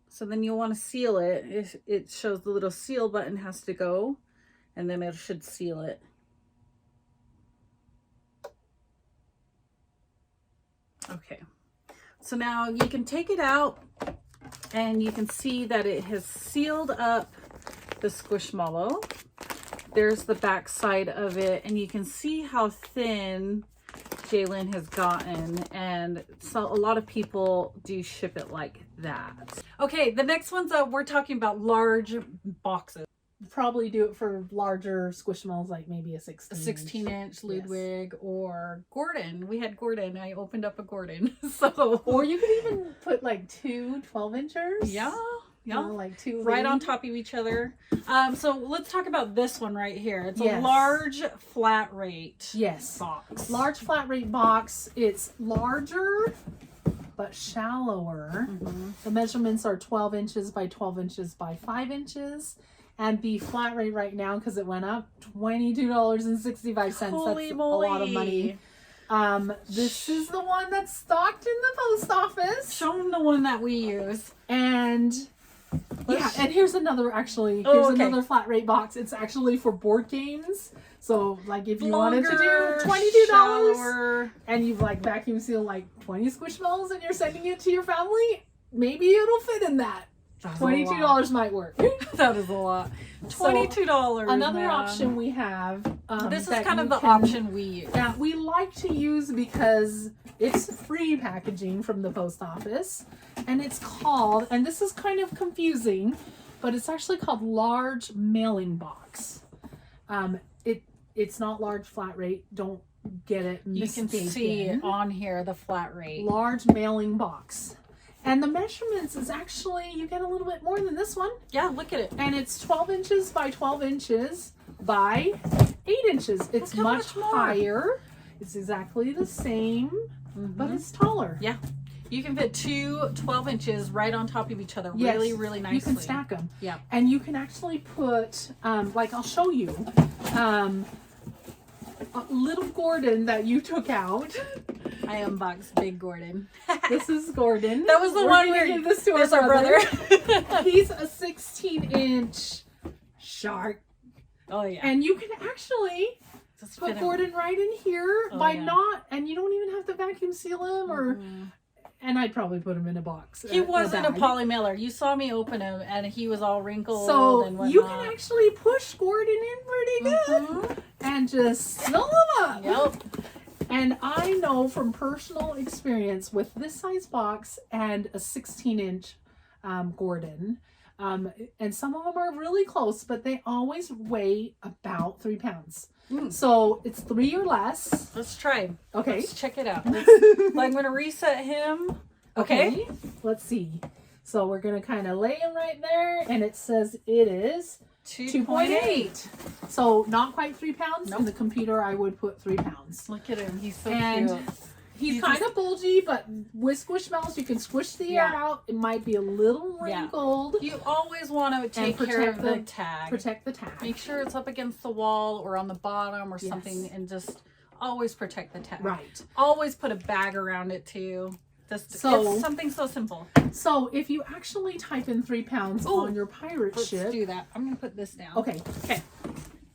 So then you'll want to seal it. It shows the little seal button has to go, and then it should seal it. Okay, so now you can take it out and you can see that it has sealed up the Squishmallow. There's the back side of it, and you can see how thin Jaelyn has gotten, and so a lot of people do ship it like that. Okay, the next one's we're talking about large boxes. Probably do it for larger Squishmallows, like maybe a 16-inch Ludwig, yes. Or Gordan. We had Gordan. I opened up a Gordan. So, or you could even put like two 12-inchers. Yeah. Yeah, like two right on top of each other. So let's talk about this one right here. It's a large flat rate box. Large flat rate box. It's larger but shallower. The measurements are 12 inches by 12 inches by 5 inches. And the flat rate right now, because it went up, $22.65. Holy that's moly. A lot of money. This is the one that's stocked in the post office. Show them the one that we use. And yeah, and here's another another flat rate box. It's actually for board games. So like if you wanted to do $22 and you've like vacuum sealed like 20 Squishmallows and you're sending it to your family, maybe it'll fit in that. $22 might work. That is a lot. $22. Another option we have. This is kind of the option we use. Yeah, we like to use because it's free packaging from the post office, and it's called, and this is kind of confusing, but it's actually called large mailing box. It's not large flat rate. Don't get it mistaken. You can see on here the flat rate. Large mailing box. And the measurements is actually, you get a little bit more than this one. Yeah, look at it. And it's 12 inches by 12 inches by 8 inches. It's much higher. It's exactly the same, but it's taller. Yeah. You can fit two 12 inches right on top of each other really, really nicely. You can stack them. Yeah. And you can actually put, like I'll show you, a little Gordan that you took out. I unboxed big Gordan. This is Gordan. That was the one where give this to our brother. He's a 16-inch shark. Oh yeah. And you can actually put Gordan right in here and you don't even have to vacuum seal him or. And I'd probably put him in a box. He wasn't a poly mailer. You saw me open him, and he was all wrinkled. So and whatnot. You can actually push Gordan in pretty good and just fill him up. Yep. And I know from personal experience with this size box and a 16-inch Gordan, and some of them are really close, but they always weigh about 3 pounds. So it's 3 or less. Let's try. Okay. Let's check it out. I'm going to reset him. Okay. Let's see. So we're going to kind of lay him right there, and it says it is 2.8. So not quite 3 pounds. Nope. In the computer, I would put 3 pounds. Look at him. He's so cute. He's kind of bulgy, but with Squishmallows, you can squish the air out. It might be a little wrinkled. You always want to take care of the tag. Protect the tag. Make sure it's up against the wall or on the bottom or something, and just always protect the tag. Right. Always put a bag around it too. Just So- it's something so simple. So if you actually type in 3 pounds on your pirate Let's ship. do that. I'm gonna put this down. Okay. Okay.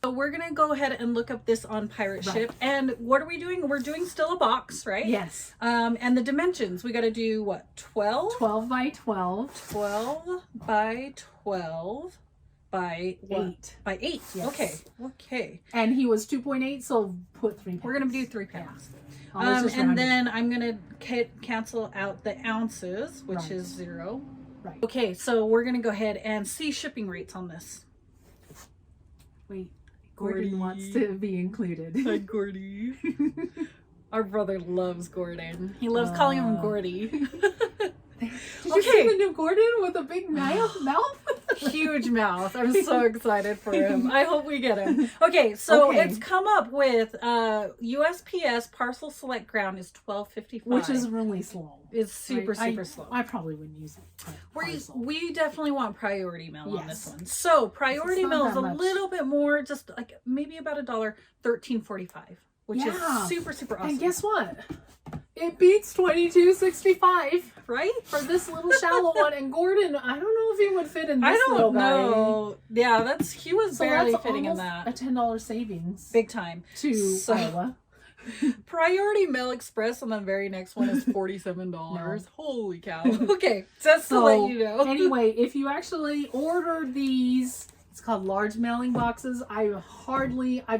So we're gonna go ahead and look up this on pirate Right. ship. And what are we doing? We're doing still a box, right? Yes. And the dimensions, we got to do what? 12? 12 by 12. 12 by 12 by what? 8. By 8. Yes. Okay. Okay. And he was 2.8, so put 3 pounds. We're gonna do 3 pounds. Always just And round it. then I'm gonna cancel out the ounces, which Right. is 0. Right. Okay, so we're gonna go ahead and see shipping rates on this. Wait. Gordy. Gordon wants to be included. Hi, Gordy. Our brother loves Gordon. He loves calling him Gordy. Did you see the new Gordon with a big mouth? Huge mouth. I'm so excited for him. I hope we get him. Okay, so it's come up with USPS parcel select ground is $12.55, Which is really slow. It's super slow. I probably wouldn't use it. We definitely want priority mail on this Yes. one. So priority It's not mail is that a much. little bit more, just like maybe about $1, $13.45, which is super awesome. And guess what? It beats $22.65 right? for this little shallow one. And Gordon, I don't know if he would fit in this I little don't guy. know. Yeah, he was So barely that's fitting in almost that. a $10 savings. Big time. To So- Iowa. Priority Mail Express on the very next one is $47. No. Holy cow. Okay, just to So let you know. anyway, if you actually order these, it's called large mailing boxes. I've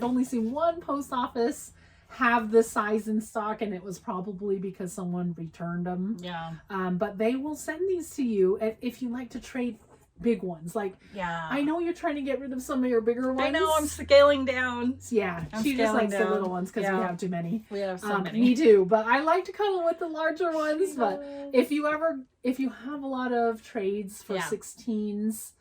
only seen one post office have this size in stock, and it was probably because someone returned them. Yeah. But they will send these to you if you like to trade big ones. Like, Yeah. I know you're trying to get rid of some of your bigger ones. I know, I'm scaling down. Yeah, I'm she just scaling likes down. the little ones because we Yeah. have too many. We have so many. Me too, but I like to cuddle with the larger ones. But if you have a lot of trades for 16s,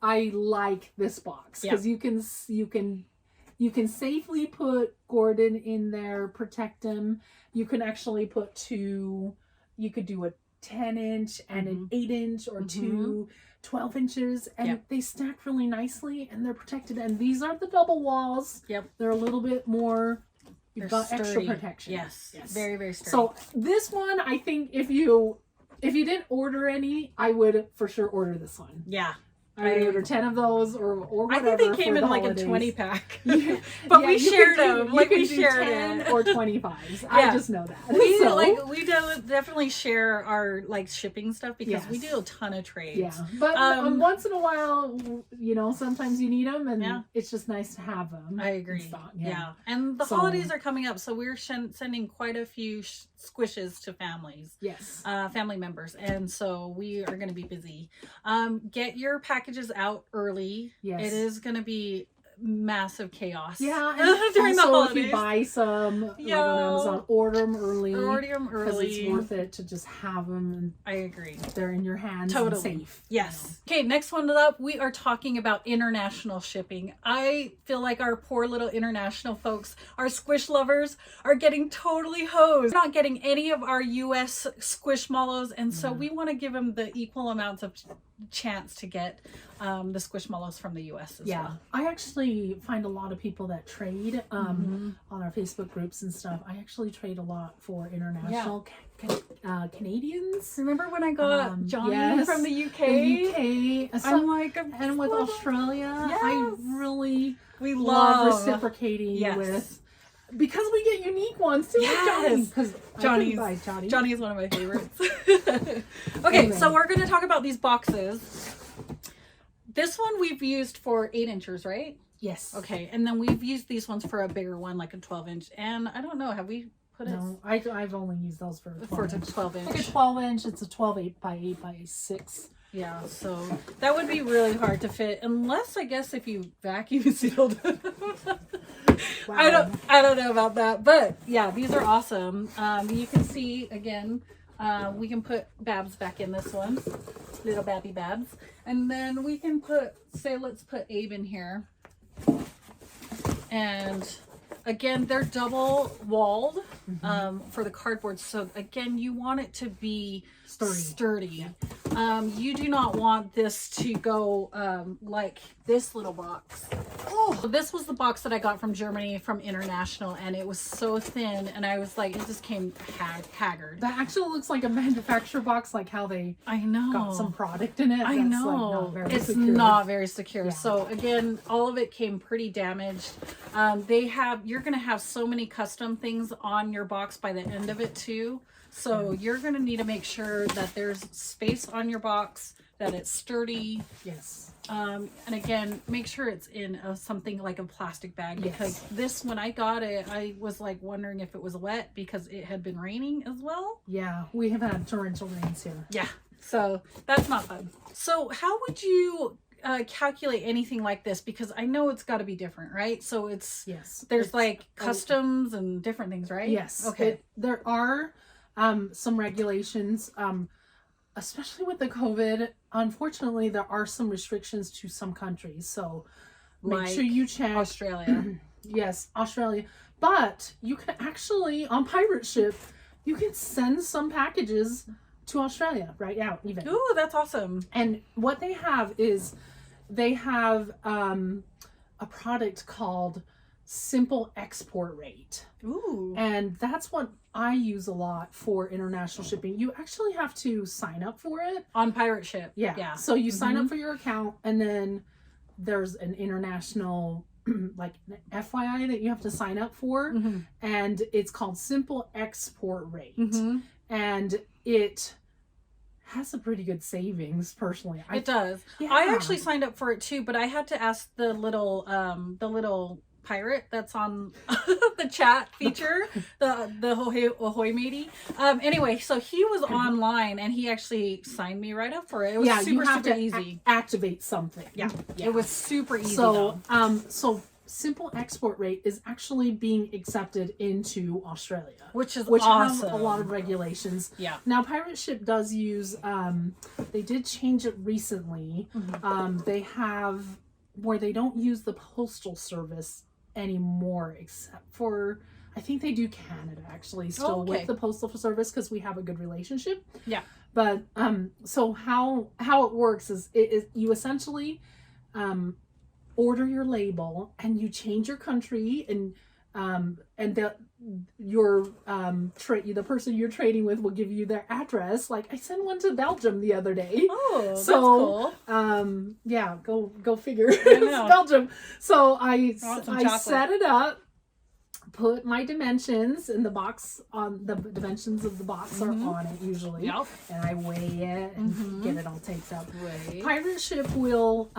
I like this box because you can safely put Gordon in there, protect him. You can actually put two. You could do a 10-inch and an 8-inch or two 12 inches, and they stack really nicely and they're protected. And these are the double walls. Yep. They're a little bit more. You've got extra sturdy. protection. Yes. Very, very sturdy. So this one, I think if you didn't order any, I would for sure order this one. Yeah. I would order 10 of those or whatever. I think they came for in the like holidays. a 20 pack. But But we shared them. Like we shared 10 it. or 25s. I just know that. We definitely share our like shipping stuff because we do a ton of trades. Yeah, but once in a while, sometimes you need them, and it's just nice to have them. I agree. in stock. Yeah. And the holidays are coming up, so we're sending quite a few squishes to families. Yes. Family members, and so we are going to be busy. Get your packages out early. Yes. It is going to be massive chaos. Yeah, and during the also holidays. if you buy some like on Amazon, order them early. Order them because early. it's worth it to just have them, and I agree. they're in your hands Totally. and safe. Yes. Okay, next one up, we are talking about international shipping. I feel like our poor little international folks, our squish lovers, are getting totally hosed. We're not getting any of our US Squishmallows, and so we want to give them the equal amounts of chance to get the Squishmallows from the US as well. I actually find a lot of people that trade on our Facebook groups and stuff. I actually trade a lot for international Canadians. Remember when I got Johnny yes, from the UK? The UK. I'm like, and with Australia, I really we love love reciprocating with, because we get unique ones too. Yes. Because Johnny is one of my favorites. Okay, so we're going to talk about these boxes. This one we've used for 8 inches, right? Yes. Okay, and then we've used these ones for a bigger one, like a 12-inch. And I don't know, have we put it? No, I've only used those for a 12-inch. Like a 12-inch, it's a 12 8 by 8 by 6. Yeah, so that would be really hard to fit, unless I guess if you vacuum sealed them. Wow. I don't know about that, but yeah, these are awesome. You can see again, we can put Babs back in this one, little Babby Babs, and then we can let's put Abe in here. And again, they're double walled for the cardboard, so again, you want it to be sturdy. You do not want this to go like this little box. Oh, this was the box that I got from Germany from International, and it was so thin, and I was like, it just came haggard. That actually looks like a manufacturer box, like how they got some product in it. I know. It's not very secure. Yeah. So again, all of it came pretty damaged. You're going to have so many custom things on your box by the end of it too. So you're going to need to make sure that there's space on your box, that it's sturdy. Yes. And again, make sure it's in something like a plastic bag, because this, when I got it, I was like wondering if it was wet because it had been raining as well. Yeah, we have had torrential rains here. Yeah, so that's not fun. So how would you calculate anything like this? Because I know it's got to be different, right? So there's like customs and different things, right? Yes. Okay. There are some regulations, especially with the COVID. Unfortunately, there are some restrictions to some countries. So make sure you check. Australia. Yes, Australia. But you can actually, on Pirate Ship, you can send some packages to Australia right now even. Ooh, that's awesome. And what they have is they have a product called Simple Export Rate. Ooh. And that's what I use a lot for international shipping. You actually have to sign up for it. On Pirate Ship. Yeah. So you sign up for your account, and then there's an international like FYI that you have to sign up for. And it's called Simple Export Rate. And it has a pretty good savings, personally. It does. Yeah. I actually signed up for it too, but I had to ask the little pirate that's on the chat feature, the ahoy matey. Anyway, so he was online and he actually signed me right up for it. It was super easy. Activate something. Yeah. It was super easy. So so Simple Export Rate is actually being accepted into Australia, which awesome. Have a lot of regulations. Yeah. Now Pirate Ship does use they did change it recently. They have where they don't use the postal service anymore, except for I think they do Canada actually still with the postal service, because we have a good relationship. Yeah. But so how it works is you essentially order your label and you change your country, and the person you're trading with will give you their address. Like I sent one to Belgium the other day. Oh, that's cool. Yeah, go figure. It's Belgium. So I set it up, put my dimensions in the box, on the dimensions of the box are on it usually. Yep. And I weigh it and get it all taped up. Right. Pirate Ship will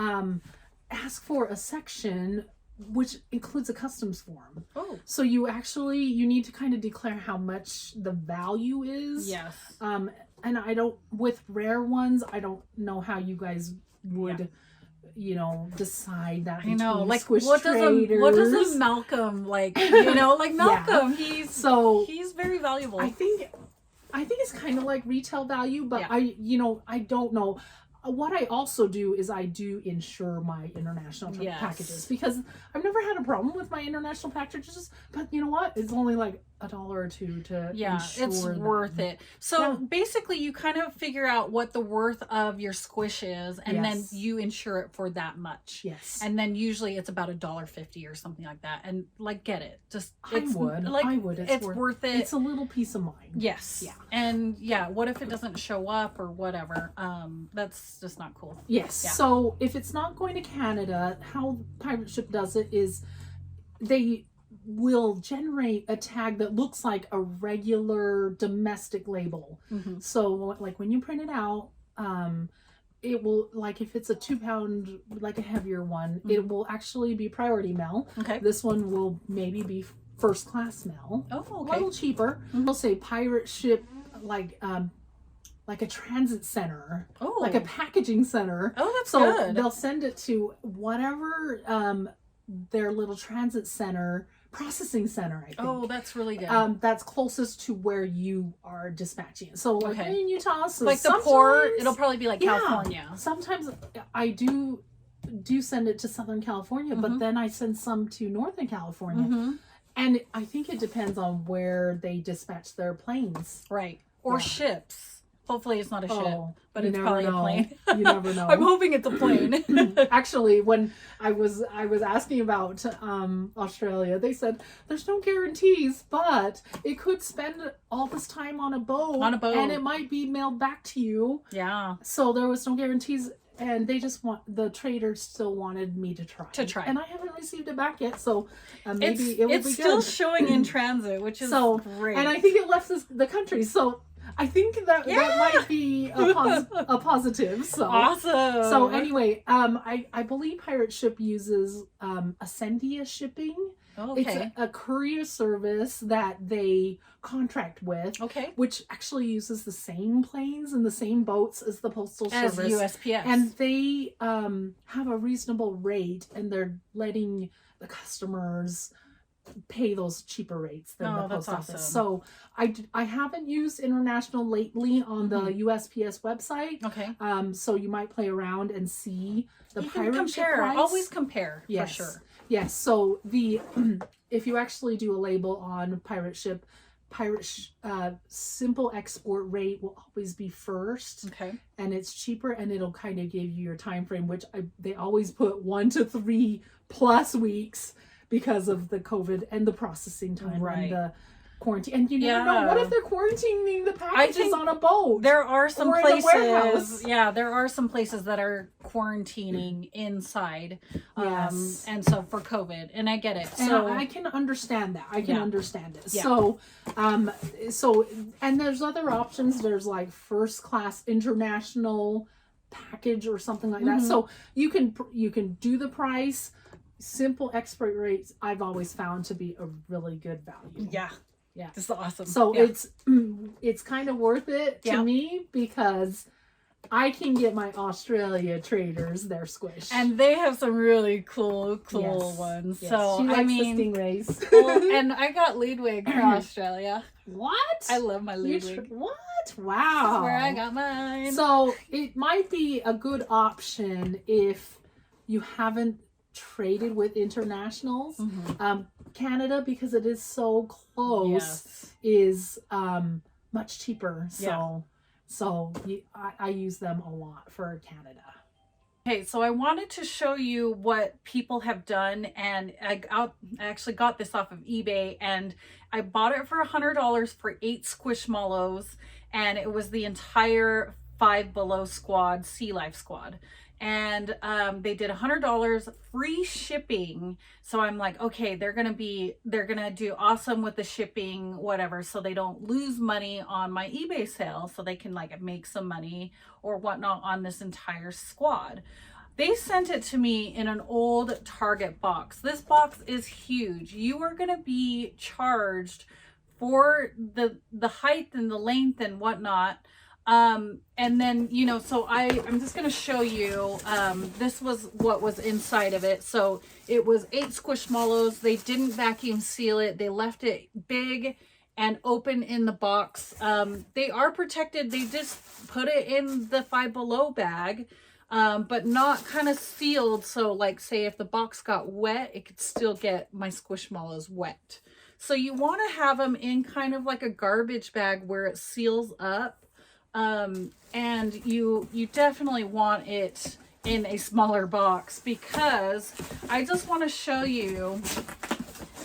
ask for a section which includes a customs form. Oh. So you need to kind of declare how much the value is. Yes. And with rare ones, I don't know how you guys would, decide that. I know, like Squish what does a Malcolm like? Like Malcolm, he's very valuable. I think it's kind of like retail value, but I don't know. What I also do is I do insure my international packages, because I've never had a problem with my international packages. But you know what? It's only like $1 or $2 to insure it's worth it. So basically, you kind of figure out what the worth of your Squish is, and then you insure it for that much. Yes. And then usually it's about $1.50 or something like that. And like, get it. Just I would. It's worth it. It's a little peace of mind. Yes. Yeah. And what if it doesn't show up or whatever? That's just not cool. Yes. Yeah. So if it's not going to Canada, how Pirate Ship does it is they will generate a tag that looks like a regular domestic label. So like when you print it out, it will, like if it's a 2 pound, like a heavier one, it will actually be priority mail. Okay. This one will maybe be first class mail. Oh, okay. A little cheaper. They'll say Pirate Ship, like a transit center, like a packaging center. Oh, that's good. They'll send it to whatever their little transit center, processing center, I think. Oh, that's really good. That's closest to where you are dispatching. So like in Utah, so like the port, it'll probably be like California. Sometimes I do send it to Southern California, but then I send some to Northern California. And I think it depends on where they dispatch their planes. Right. Or ships. Hopefully it's not a ship, Oh, but you it's never probably a know. plane. You never know. I'm hoping it's a plane. Actually, when I was asking about Australia, they said there's no guarantees, but it could spend all this time on a boat, and it might be mailed back to you. Yeah. So there was no guarantees, and they just the traders still wanted me to try. And I haven't received it back yet, so maybe it will be good. It's still showing in transit, which is great. And I think it left the country, so I think that might be a positive. So awesome. So anyway, I believe Pirate Ship uses Ascendia Shipping. Okay. It's a courier service that they contract with. Okay. Which actually uses the same planes and the same boats as the Postal Service. As USPS. And they have a reasonable rate, and they're letting the customers pay those cheaper rates than the post office. Awesome. So I haven't used international lately on the USPS website. Okay. So you might play around and see the pirate ship price. Always compare, yes. for sure. Yes. So the if you actually do a label on pirate ship, simple export rate will always be first. Okay. And it's cheaper, and it'll kind of give you your time frame, which they always put 1 to 3 plus weeks, because of the COVID and the processing time and the quarantine. And you never know, what if they're quarantining the packages on a boat? There are some places, yeah, there are some places that are quarantining inside. Yes. And so for COVID, and I get it. And so I can understand that. I can understand it. Yeah. So, and there's other options. There's like first class international package or something like that. So you can do the price. Simple export rates I've always found to be a really good value. Yeah. This is awesome. So it's kind of worth it to me, because I can get my Australia traders their Squish. And they have some really cool ones. Yes. So she likes I mean the stingrays. well, and I got Ludwig from Australia. What? I love my Ludwig. What? Wow. That's where I got mine. So it might be a good option if you haven't traded with internationals. Canada, because it is so close, is much cheaper. So I use them a lot for Canada. Okay, so I wanted to show you what people have done, and I actually got this off of eBay, and I bought it for $100 for 8 Squishmallows, and it was the entire Five Below squad, Sea Life squad. And they did $100 free shipping. So I'm like, okay, they're gonna do awesome with the shipping, whatever, so they don't lose money on my eBay sale, so they can like make some money or whatnot on this entire squad. They sent it to me in an old Target box. This box is huge. You are gonna be charged for the height and the length and whatnot. And then, you know, so I'm just going to show you, this was what was inside of it. So it was 8 Squishmallows. They didn't vacuum seal it. They left it big and open in the box. They are protected. They just put it in the Five Below bag, but not kind of sealed. So like, say if the box got wet, it could still get my Squishmallows wet. So you want to have them in kind of like a garbage bag where it seals up. And you definitely want it in a smaller box, because I just want to show you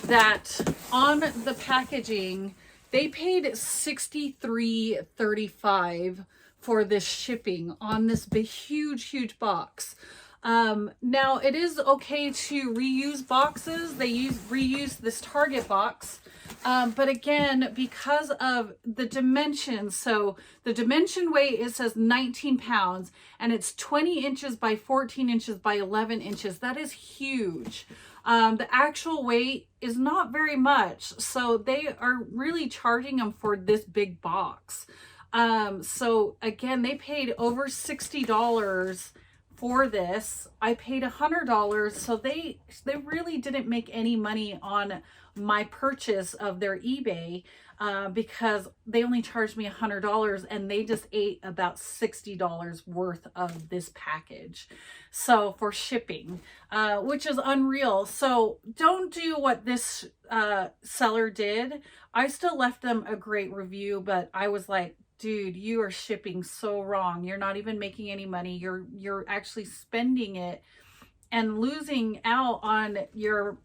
that on the packaging they paid $63.35 for this shipping on this big huge box. Now it is okay to reuse boxes. They reuse this Target box. But again, because of the dimensions, so the dimension weight, it says 19 pounds, and it's 20 inches by 14 inches by 11 inches. That is huge. The actual weight is not very much. So they are really charging them for this big box. So again, they paid over $60 for this. I paid $100. So they really didn't make any money on my purchase of their eBay, because they only charged me $100, and they just ate about $60 worth of this package. So for shipping, which is unreal. So don't do what this seller did. I still left them a great review, but I was like, dude, you are shipping so wrong. You're not even making any money. You're actually spending it and losing out on your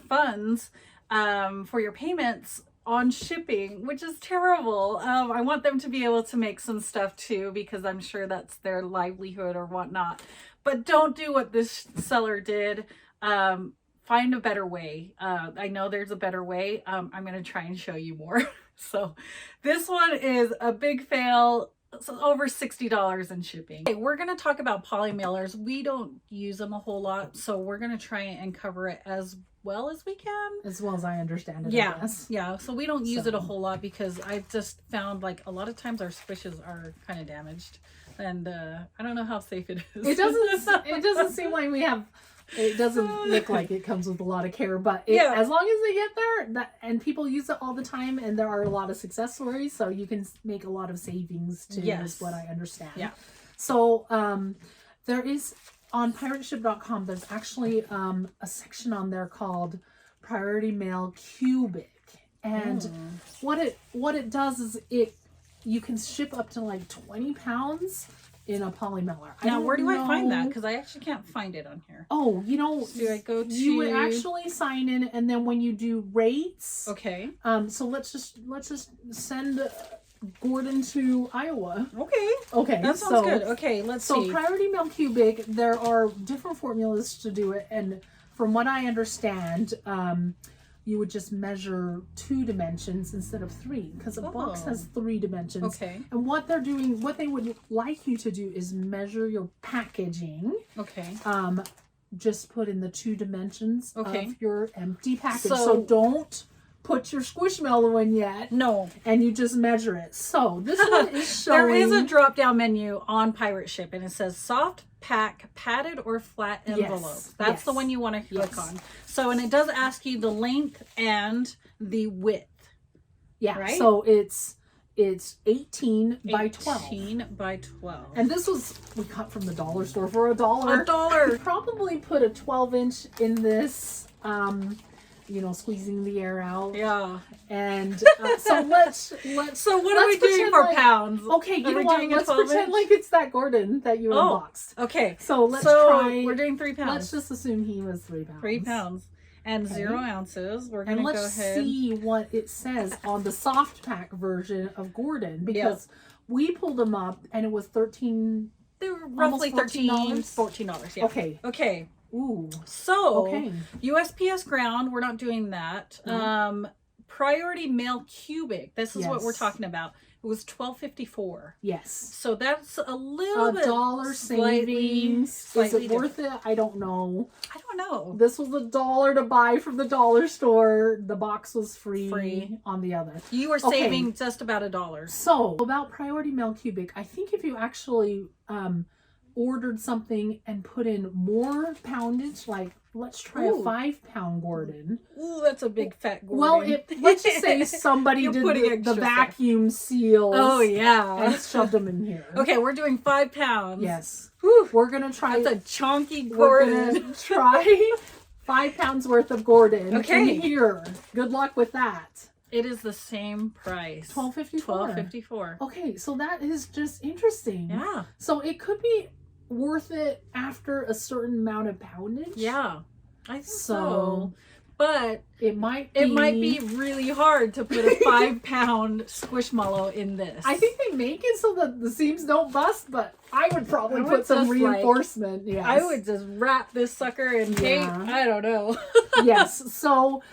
funds for your payments on shipping, which is terrible. I want them to be able to make some stuff too, because I'm sure that's their livelihood or whatnot. But don't do what this seller did. Find a better way. I know there's a better way. I'm going to try and show you more. So this one is a big fail. So over $60 in shipping. Okay, we're going to talk about poly mailers. We don't use them a whole lot, so we're going to try and cover it as well as we can. As well as I understand it, yeah, I guess. Yeah. So we don't use it a whole lot because I've just found like a lot of times our squishes are kind of damaged, and I don't know how safe it is. It doesn't seem like we have. It doesn't look like it comes with a lot of care, but as long as they get there, and people use it all the time, and there are a lot of success stories, so you can make a lot of savings too, is what I understand. Yeah. So there is, on pirateship.com, there's actually a section on there called Priority Mail Cubic, and what it does is you can ship up to like 20 pounds in a poly mailer. Now, where do I find that? Because I actually can't find it on here. Oh, you know, do I go to? You would actually sign in, and then when you do rates. Okay. So let's just send Gordan to Iowa. Okay. Okay. That sounds good. Okay, let's see. So Priority Mail Cubic, there are different formulas to do it, and from what I understand, you would just measure 2 dimensions instead of 3, because a box has 3 dimensions. Okay. And what they're doing, what they would like you to do is measure your packaging. Okay. Just put in the 2 dimensions of your empty package. So so don't put your Squishmallow in yet. No. And you just measure it. So this one is showing. There is a drop down menu on Pirate Ship, and it says soft pack, padded or flat envelope. That's the one you want to click on. So, and it does ask you the length and the width. Yeah. Right? So it's 18 by 12. 18 by 12. And this we got from the dollar store for $1. $1. Probably put a 12-inch in this, you know, squeezing the air out. Yeah. And so let's. So what are we doing for pounds? Okay, you know what? Let's pretend like it's that Gordan that you unboxed. Okay. So let's try. We're doing 3 pounds. Let's just assume he was 3 pounds. 3 pounds and 0 ounces. We're gonna go ahead. Let's see what it says on the soft pack version of Gordan, because we pulled them up and it was $13. They were roughly $14. Yeah. Okay. Okay. Ooh. So USPS ground, we're not doing that. Priority Mail Cubic, this is what we're talking about. It was $12.54. Yes. So that's a little bit $1 savings. Is it worth it? I don't know. I don't know. This was $1 to buy from the dollar store. The box was free on the other. You were saving just about $1. So about Priority Mail Cubic, I think if you actually ordered something and put in more poundage, like let's try a 5-pound Gordan. Ooh, that's a big fat Gordan. Well, let's just say somebody did the vacuum seals. Oh yeah, and shoved them in here. Okay, we're doing 5 pounds. Yes. Whew. We're gonna try. That's a chunky Gordan. We're gonna try 5 pounds worth of Gordan. Okay. In here. Good luck with that. It is the same price. $12.54. $12.54. Okay, so that is just interesting. Yeah. So it could be worth it after a certain amount of poundage. Yeah, I think so. But it might be really hard to put a 5-pound Squishmallow in this. I think they make it so that the seams don't bust, but I would probably put some reinforcement. Yes. I would just wrap this sucker in tape. I don't know. Yes. So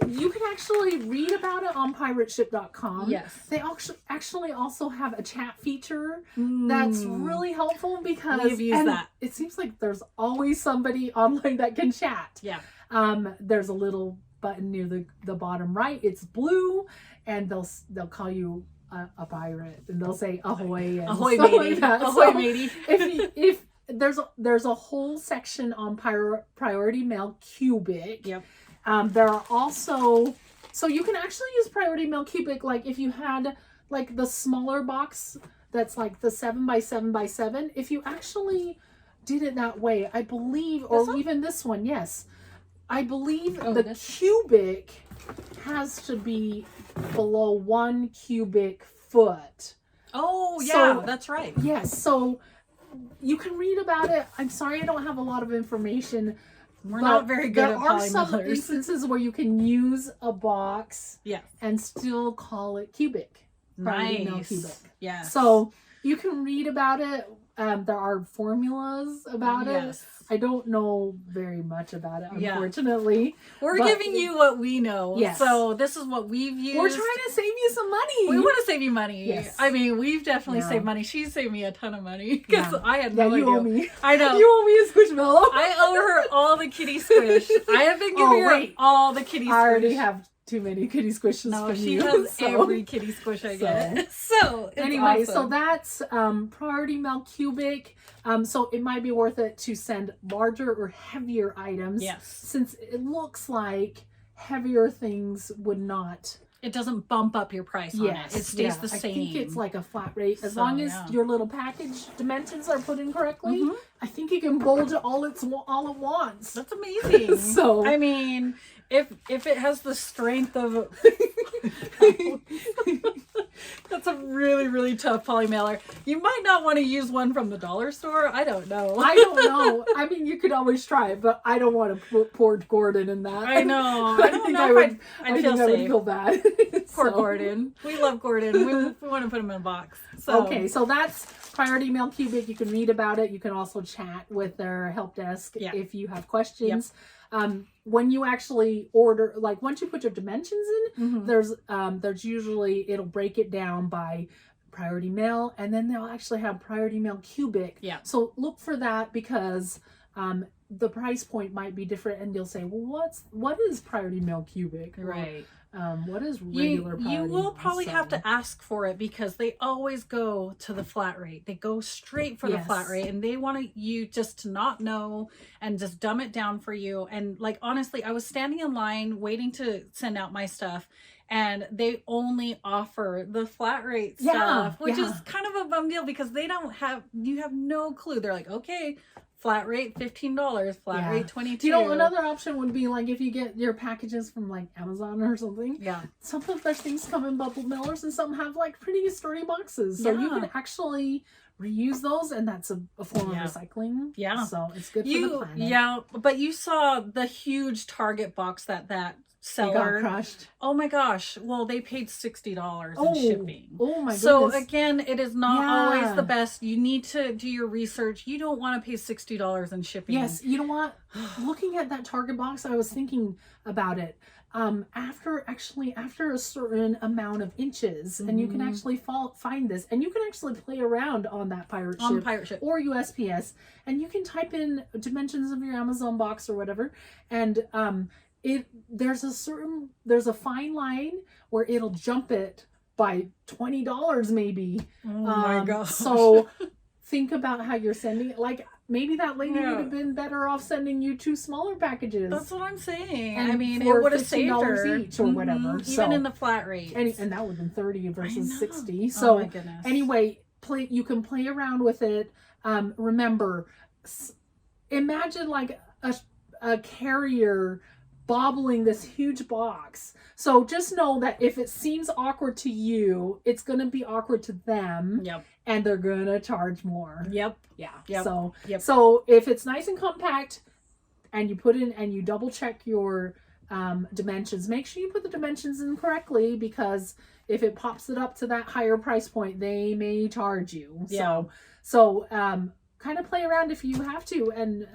you can actually read about it on pirateship.com. Yes. They actually also have a chat feature that's really helpful, because we've used that. It seems like there's always somebody online that can chat. Yeah. There's a little button near the bottom right. It's blue, and they'll call you a pirate, and they'll say ahoy and ahoy matey. Like ahoy matey. If there's a whole section on Priority Mail Cubic. Yep. There are also, so you can actually use Priority Mail Cubic, like if you had like the smaller box that's like the 7x7x7. If you actually did it that way, I believe, or even this one, yes, I believe the cubic has to be below 1 cubic foot. Oh, yeah, So, that's right. yes. So you can read about it. I'm sorry I don't have a lot of information. We're not very good at There are some polymers. instances where you can use a box Yes. and still call it cubic. Priority mail Nice. cubic. Yes. So you can read about it. There are formulas about it. I don't know very much about it, unfortunately. We're giving you what we know. Yes. So this is what we've used. We're trying to save you some money. We want to save you money. Yes. I mean, we've definitely saved money. She saved me a ton of money because I had no idea. You owe me. I know. You owe me a Squishmallow. I owe her all the kitty squish. I have been giving her all the kitty squish. I already have too many kitty squishes from she you. has every kitty squish I get. So anyway, awesome. so that's priority mail cubic. So it might be worth it to send larger or heavier items. Yes. Since it looks like heavier things would not. It doesn't bump up your price on it. It stays the same. I think it's like a flat rate. As long as your little package dimensions are put in correctly, I think it can bulge all at once. That's amazing. So I mean, if it has the strength of that's a really, really tough poly mailer. You might not want to use one from the dollar store. I don't know. I don't know. I mean, you could always try it, but I don't want to put poor Gordan in that. I know. I don't know if I'd feel safe. I would feel bad. Poor Gordan. We love Gordan. We want to put him in a box. So. Okay, so that's priority mail cubic. You can read about it. You can also chat with their help desk if you have questions. When you actually order, like once you put your dimensions in, there's usually, it'll break it down by priority mail, and then they'll actually have priority mail cubic. Yeah. So look for that because the price point might be different, and you'll say, well, what is priority mail cubic? Right. What is regular priority? You will probably have to ask for it because they always go to the flat rate. They go straight for the flat rate, and they want you just to not know and just dumb it down for you. And like, honestly, I was standing in line waiting to send out my stuff, and they only offer the flat rate stuff, which is kind of a bum deal because you have no clue. They're like, okay, flat rate $15, flat rate $22. You know, another option would be like if you get your packages from like Amazon or something. Yeah. Some of their things come in bubble mailers, and some have like pretty sturdy boxes. So you can actually reuse those, and that's a form of recycling. Yeah. So it's good for the planet. Yeah, but you saw the huge Target box that seller got crushed. Oh my gosh. Well, they paid $60 in shipping. Oh my goodness. So again, it is not always the best. You need to do your research. You don't want to pay $60 in shipping. Yes. You know what? Looking at that Target box, I was thinking about it. After a certain amount of inches, and you can actually find this, and you can actually play around on that pirate ship or USPS, and you can type in dimensions of your Amazon box or whatever, and there's a fine line where it'll jump it by $20 maybe. Oh my god. So think about how you're sending it. Like maybe that lady would have been better off sending you 2 smaller packages. That's what I'm saying. And I mean, it would have saved her each or whatever. Even in the flat rate. And that would have been 30 versus 60. So my goodness. Anyway, you can play around with it. Remember, imagine like a carrier bobbling this huge box. So just know that if it seems awkward to you, it's going to be awkward to them. Yep. And they're going to charge more. Yep. Yeah. Yep. So if it's nice and compact and you put in and you double check your dimensions, make sure you put the dimensions in correctly, because if it pops it up to that higher price point, they may charge you. Yeah. So kind of play around if you have to, and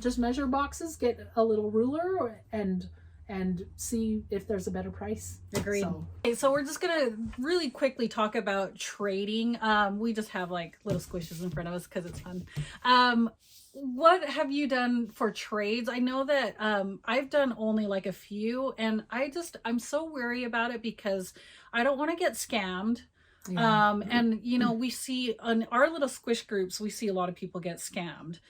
just measure boxes, get a little ruler, and see if there's a better price. Agreed. Okay, so we're just gonna really quickly talk about trading. We just have like little squishes in front of us because it's fun. What have you done for trades? I know that I've done only like a few, and I'm so wary about it because I don't want to get scammed. Yeah. And we see on our little squish groups, we see a lot of people get scammed.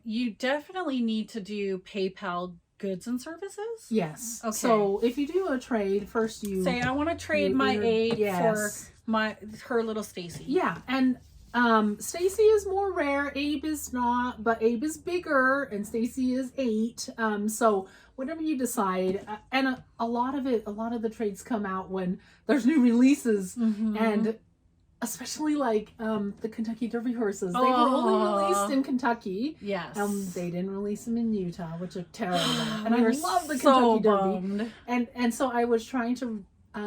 You definitely need to do PayPal goods and services. Yes. Okay. So if you do a trade, first you say, I want to trade my Abe for her little Stacy. Yeah. And Stacy is more rare. Abe is not, but Abe is bigger and Stacy is 8. So whatever you decide, and a lot of the trades come out when there's new releases, and especially like the Kentucky Derby horses. They were only released in Kentucky. Yes. They didn't release them in Utah, which are terrible. And We I were love the so Kentucky Derby. bummed. And so I was trying to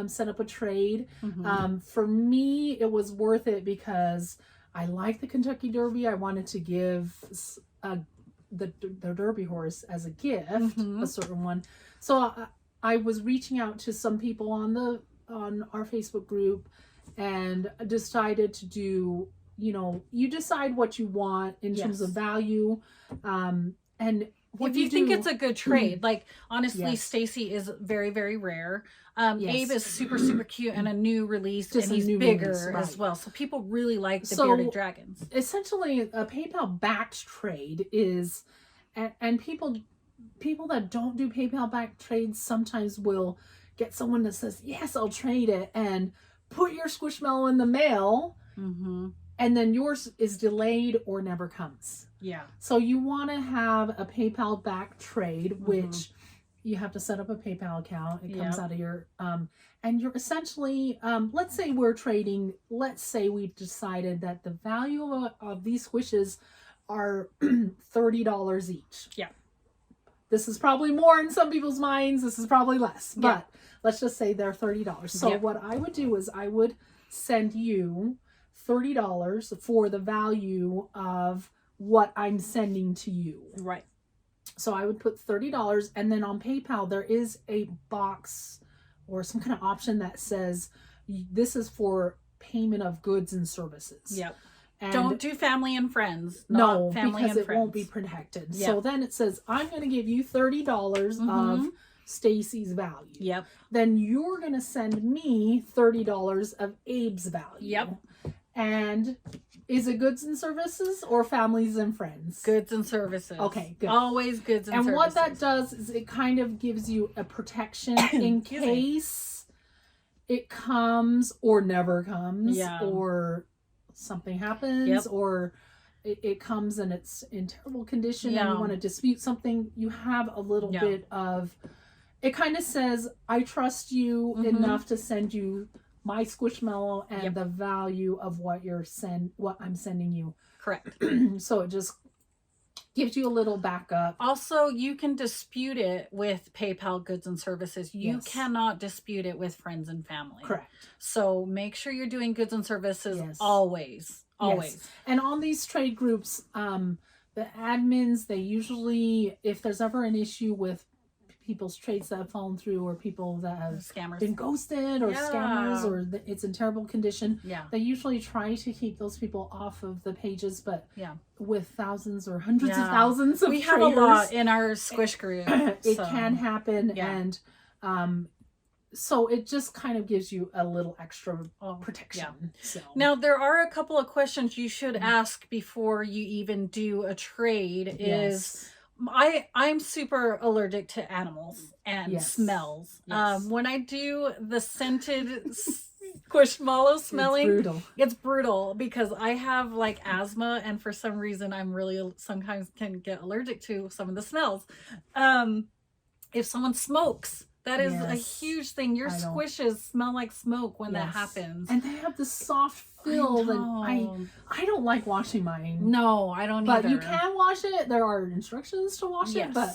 set up a trade. Mm-hmm. For me, it was worth it because I like the Kentucky Derby. I wanted to give the Derby horse as a gift, Mm-hmm. a certain one. So I was reaching out to some people on our Facebook group and decided to do, you decide what you want in terms of value. And If you think it's a good trade, like honestly, Yes. Stacy is very, very rare. Yes. Abe is super, super cute and a new release, Just and a he's new bigger release, right. as well. So people really like the So, bearded dragons. essentially a PayPal backed trade is, and people that don't do PayPal backed trades sometimes will get someone that says, yes, I'll trade it, and put your Squishmallow in the mail, Mm-hmm. and then yours is delayed or never comes. Yeah. So you want to have a PayPal backed trade, Mm-hmm. which you have to set up a PayPal account. It comes Yep. out of your, and you're essentially, let's say we're trading, let's say we decided that the value of these squishes are $30 each. Yeah. This is probably more in some people's minds. This is probably less, Yeah. but let's just say they're $30. So Yeah. what I would do is I would send you $30 for the value of what I'm sending to you. Right. So I would put $30, and then on PayPal there is a box or some kind of option that says this is for payment of goods and services. Yep. And Don't do family and friends. no, Not family because and it friends. won't be protected. Yeah. So then it says I'm going to give you $30 of Mhm. Stacy's value. Yep. Then you're going to send me $30 of Abe's value. Yep. And is it goods and services or families and friends? Goods and services. Okay, good. Always goods and services. And what that does is it kind of gives you a protection in Excuse me. case it comes or never comes, Yeah. or something happens, Yep. or it comes and it's in terrible condition and Yeah. you want to dispute something. You have a little Yeah. bit of, it kind of says, I trust you Mhm. enough to send you my Squishmallow and Yep. the value of what I'm sending you. Correct. So it just gives you a little backup. Also, you can dispute it with PayPal goods and services. You Yes. cannot dispute it with friends and family. Correct. So make sure you're doing goods and services Yes. always. Always. Yes. And on these trade groups, the admins, they usually, if there's ever an issue with people's trades that have fallen through, or people that have Scammers. been ghosted, or Yeah. scammers, or it's in terrible condition, Yeah. they usually try to keep those people off of the pages. But Yeah. with thousands or hundreds of Yeah. thousands of We have a traders, lot in our Squish group. it so, can happen. yeah. And so it just kind of gives you a little extra Oh, protection. So Now, there are a couple of questions you should Mm-hmm. ask before you even do a trade. Is yes. I'm super allergic to animals and Yes. smells. Yes. When I do the scented Squishmallow smelling, It's brutal. it's brutal because I have like asthma, and for some reason I'm really sometimes can get allergic to some of the smells. If someone smokes, that is a Yes. huge thing. Your I don't- squishes smell like smoke when that Yes. happens. And they have this soft feel, and I don't like washing mine. No, I don't But either. you can wash it. There are instructions to wash Yes. it, but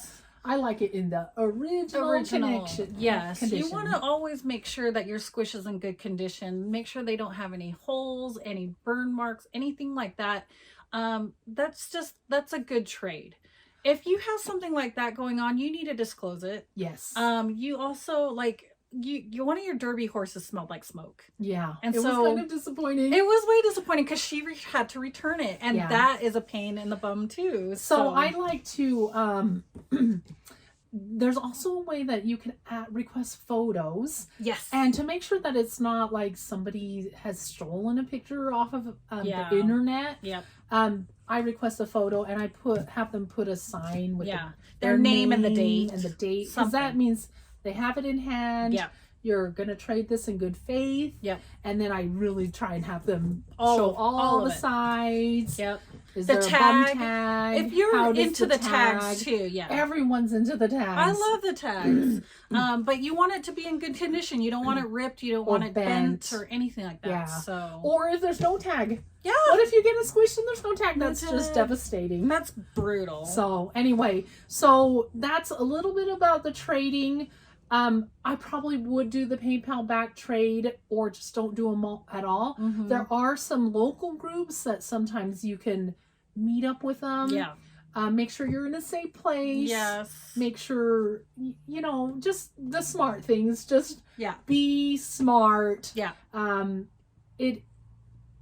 I like it in the original connection. Yes, you condition. want to always make sure that your squish is in good condition. Make sure they don't have any holes, any burn marks, anything like that. That's a good trade. If you have something like that going on, you need to disclose it. Yes. You also you one of your derby horses smelled like smoke. Yeah. and it so- was kind of disappointing. It was way disappointing because she had to return it, and Yeah. that is a pain in the bum too. So I like to there's also a way that you can request photos, yes, and to make sure that it's not like somebody has stolen a picture off of Yeah. the internet. yep, I request a photo and I have them put a sign with yeah, their name and the date. because that something. means they have it in hand. Yeah. you're going to trade this in good faith. Yep. And then I really try and have them All- show all all of the it. sides. Yep. Is The there a tag. bum tag? If you're How does into the tags too, yeah. Everyone's into the tags. I love the tags. But you want it to be in good condition. You don't want it ripped. You don't want it bent or anything like that. Yeah. So. Or if there's no tag. Yeah. What if you get a squish and there's no tag? That's just devastating. That's brutal. So anyway, so that's a little bit about the trading. I probably would do the PayPal back trade or just don't do them all at all. Mhm. There are some local groups that sometimes you can meet up with them. Yeah. Make sure you're in a safe place. Yes. Make sure, you know, just the smart things. Just Yeah. be smart. Yeah.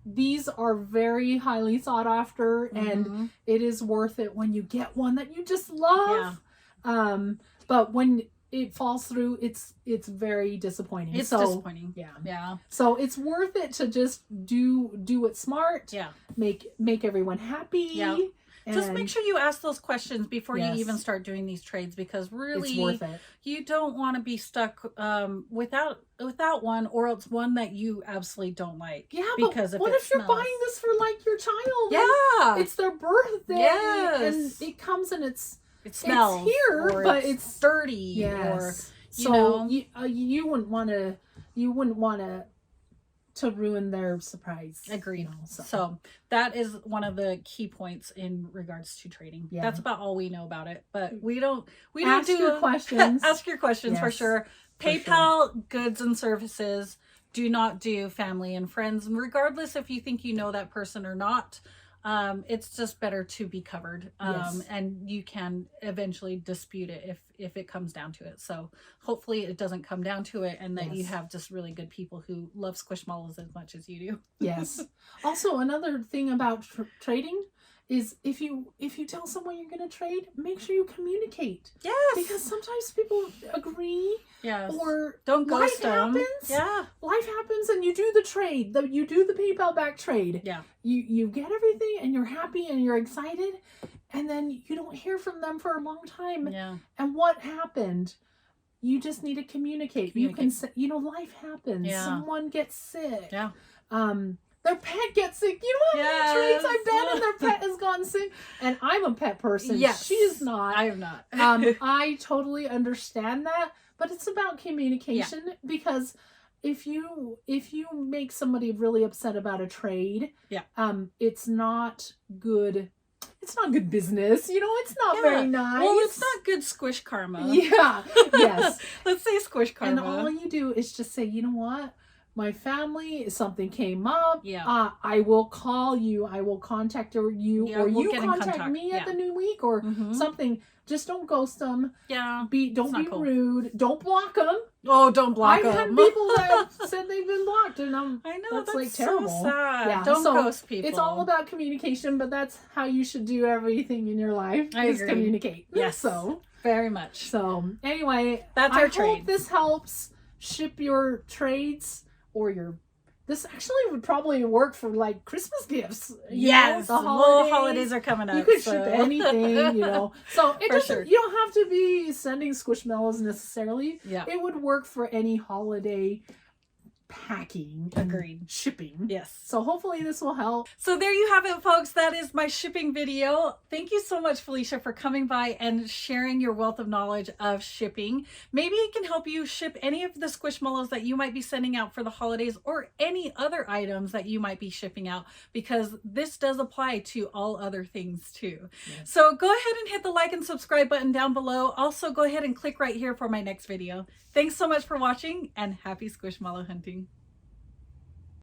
These are very highly sought after, and Mhm. it is worth it when you get one that you just love. But when it falls through, it's very disappointing. It's so, disappointing. Yeah. Yeah. So it's worth it to just do it smart. Yeah. Make everyone happy. Yeah. Just make sure you ask those questions before you Yes. even start doing these trades, because really it's worth it. you don't want to be stuck without one, or else one that you absolutely don't like. Yeah, because but what if you're buying this for like your child? Yeah. It's their birthday. Yes. And it comes and it smells here, or but it's dirty. Yes. Or you so know. you wouldn't want to ruin their surprise. Agreed. You know, so that is one of the key points in regards to trading. Yeah. That's about all we know about it. But we don't ask do your questions. Ask your questions for Yes, sure. PayPal goods and services. Do not do family and friends, regardless if you think you know that person or not. It's just better to be covered. Yes. And you can eventually dispute it if it comes down to it. So hopefully it doesn't come down to it, and that you Yes. have just really good people who love Squishmallows as much as you do. Yes. Also, another thing about trading is if you tell someone you're going to trade, make sure you communicate. Yes. Because sometimes people agree. Yes. Or don't ghost them. happens. Yeah. Life happens and you do the trade. You do the PayPal back trade. Yeah. You get everything and you're happy and you're excited, and then you don't hear from them for a long time. Yeah. And what happened? You just need to communicate. You can say, life happens. Yeah. Someone gets sick. Yeah. Their pet gets sick. You know how many trades I've done and their pet has gotten sick? And I'm a pet person. Yes. She is not. I am not. I totally understand that, but it's about communication, because if you make somebody really upset about a trade, it's not good. It's not good business. It's not very nice. Well, it's not good squish karma. Yeah. Yes. Let's say squish karma. And all you do is just say, you know what? My family, something came up. Yeah. I will call you. I will contact you, or we'll you get in contact contact. me at the new week, or something. Just don't ghost them. Yeah. Don't be cool. rude. Don't block them. Oh, don't block them. I've had people that said they've been blocked, and I know that's like so terrible. sad. Yeah, Don't so ghost people. It's all about communication, but that's how you should do everything in your life. I is agree. communicate. Yes. So very much. So anyway, That's our I trade. hope this helps ship your trades or your. This actually would probably work for like Christmas gifts. Yes, the holidays are coming up. You could ship anything, So it doesn't. sure. You don't have to be sending Squishmallows necessarily. Yeah. It would work for any holiday packing. and Agreed. Shipping. Yes. So hopefully this will help. So there you have it, folks. That is my shipping video. Thank you so much, Felicia, for coming by and sharing your wealth of knowledge of shipping. Maybe it can help you ship any of the Squishmallows that you might be sending out for the holidays, or any other items that you might be shipping out, because this does apply to all other things too. Yes. So go ahead and hit the like and subscribe button down below. Also, go ahead and click right here for my next video. Thanks so much for watching, and happy Squishmallow hunting.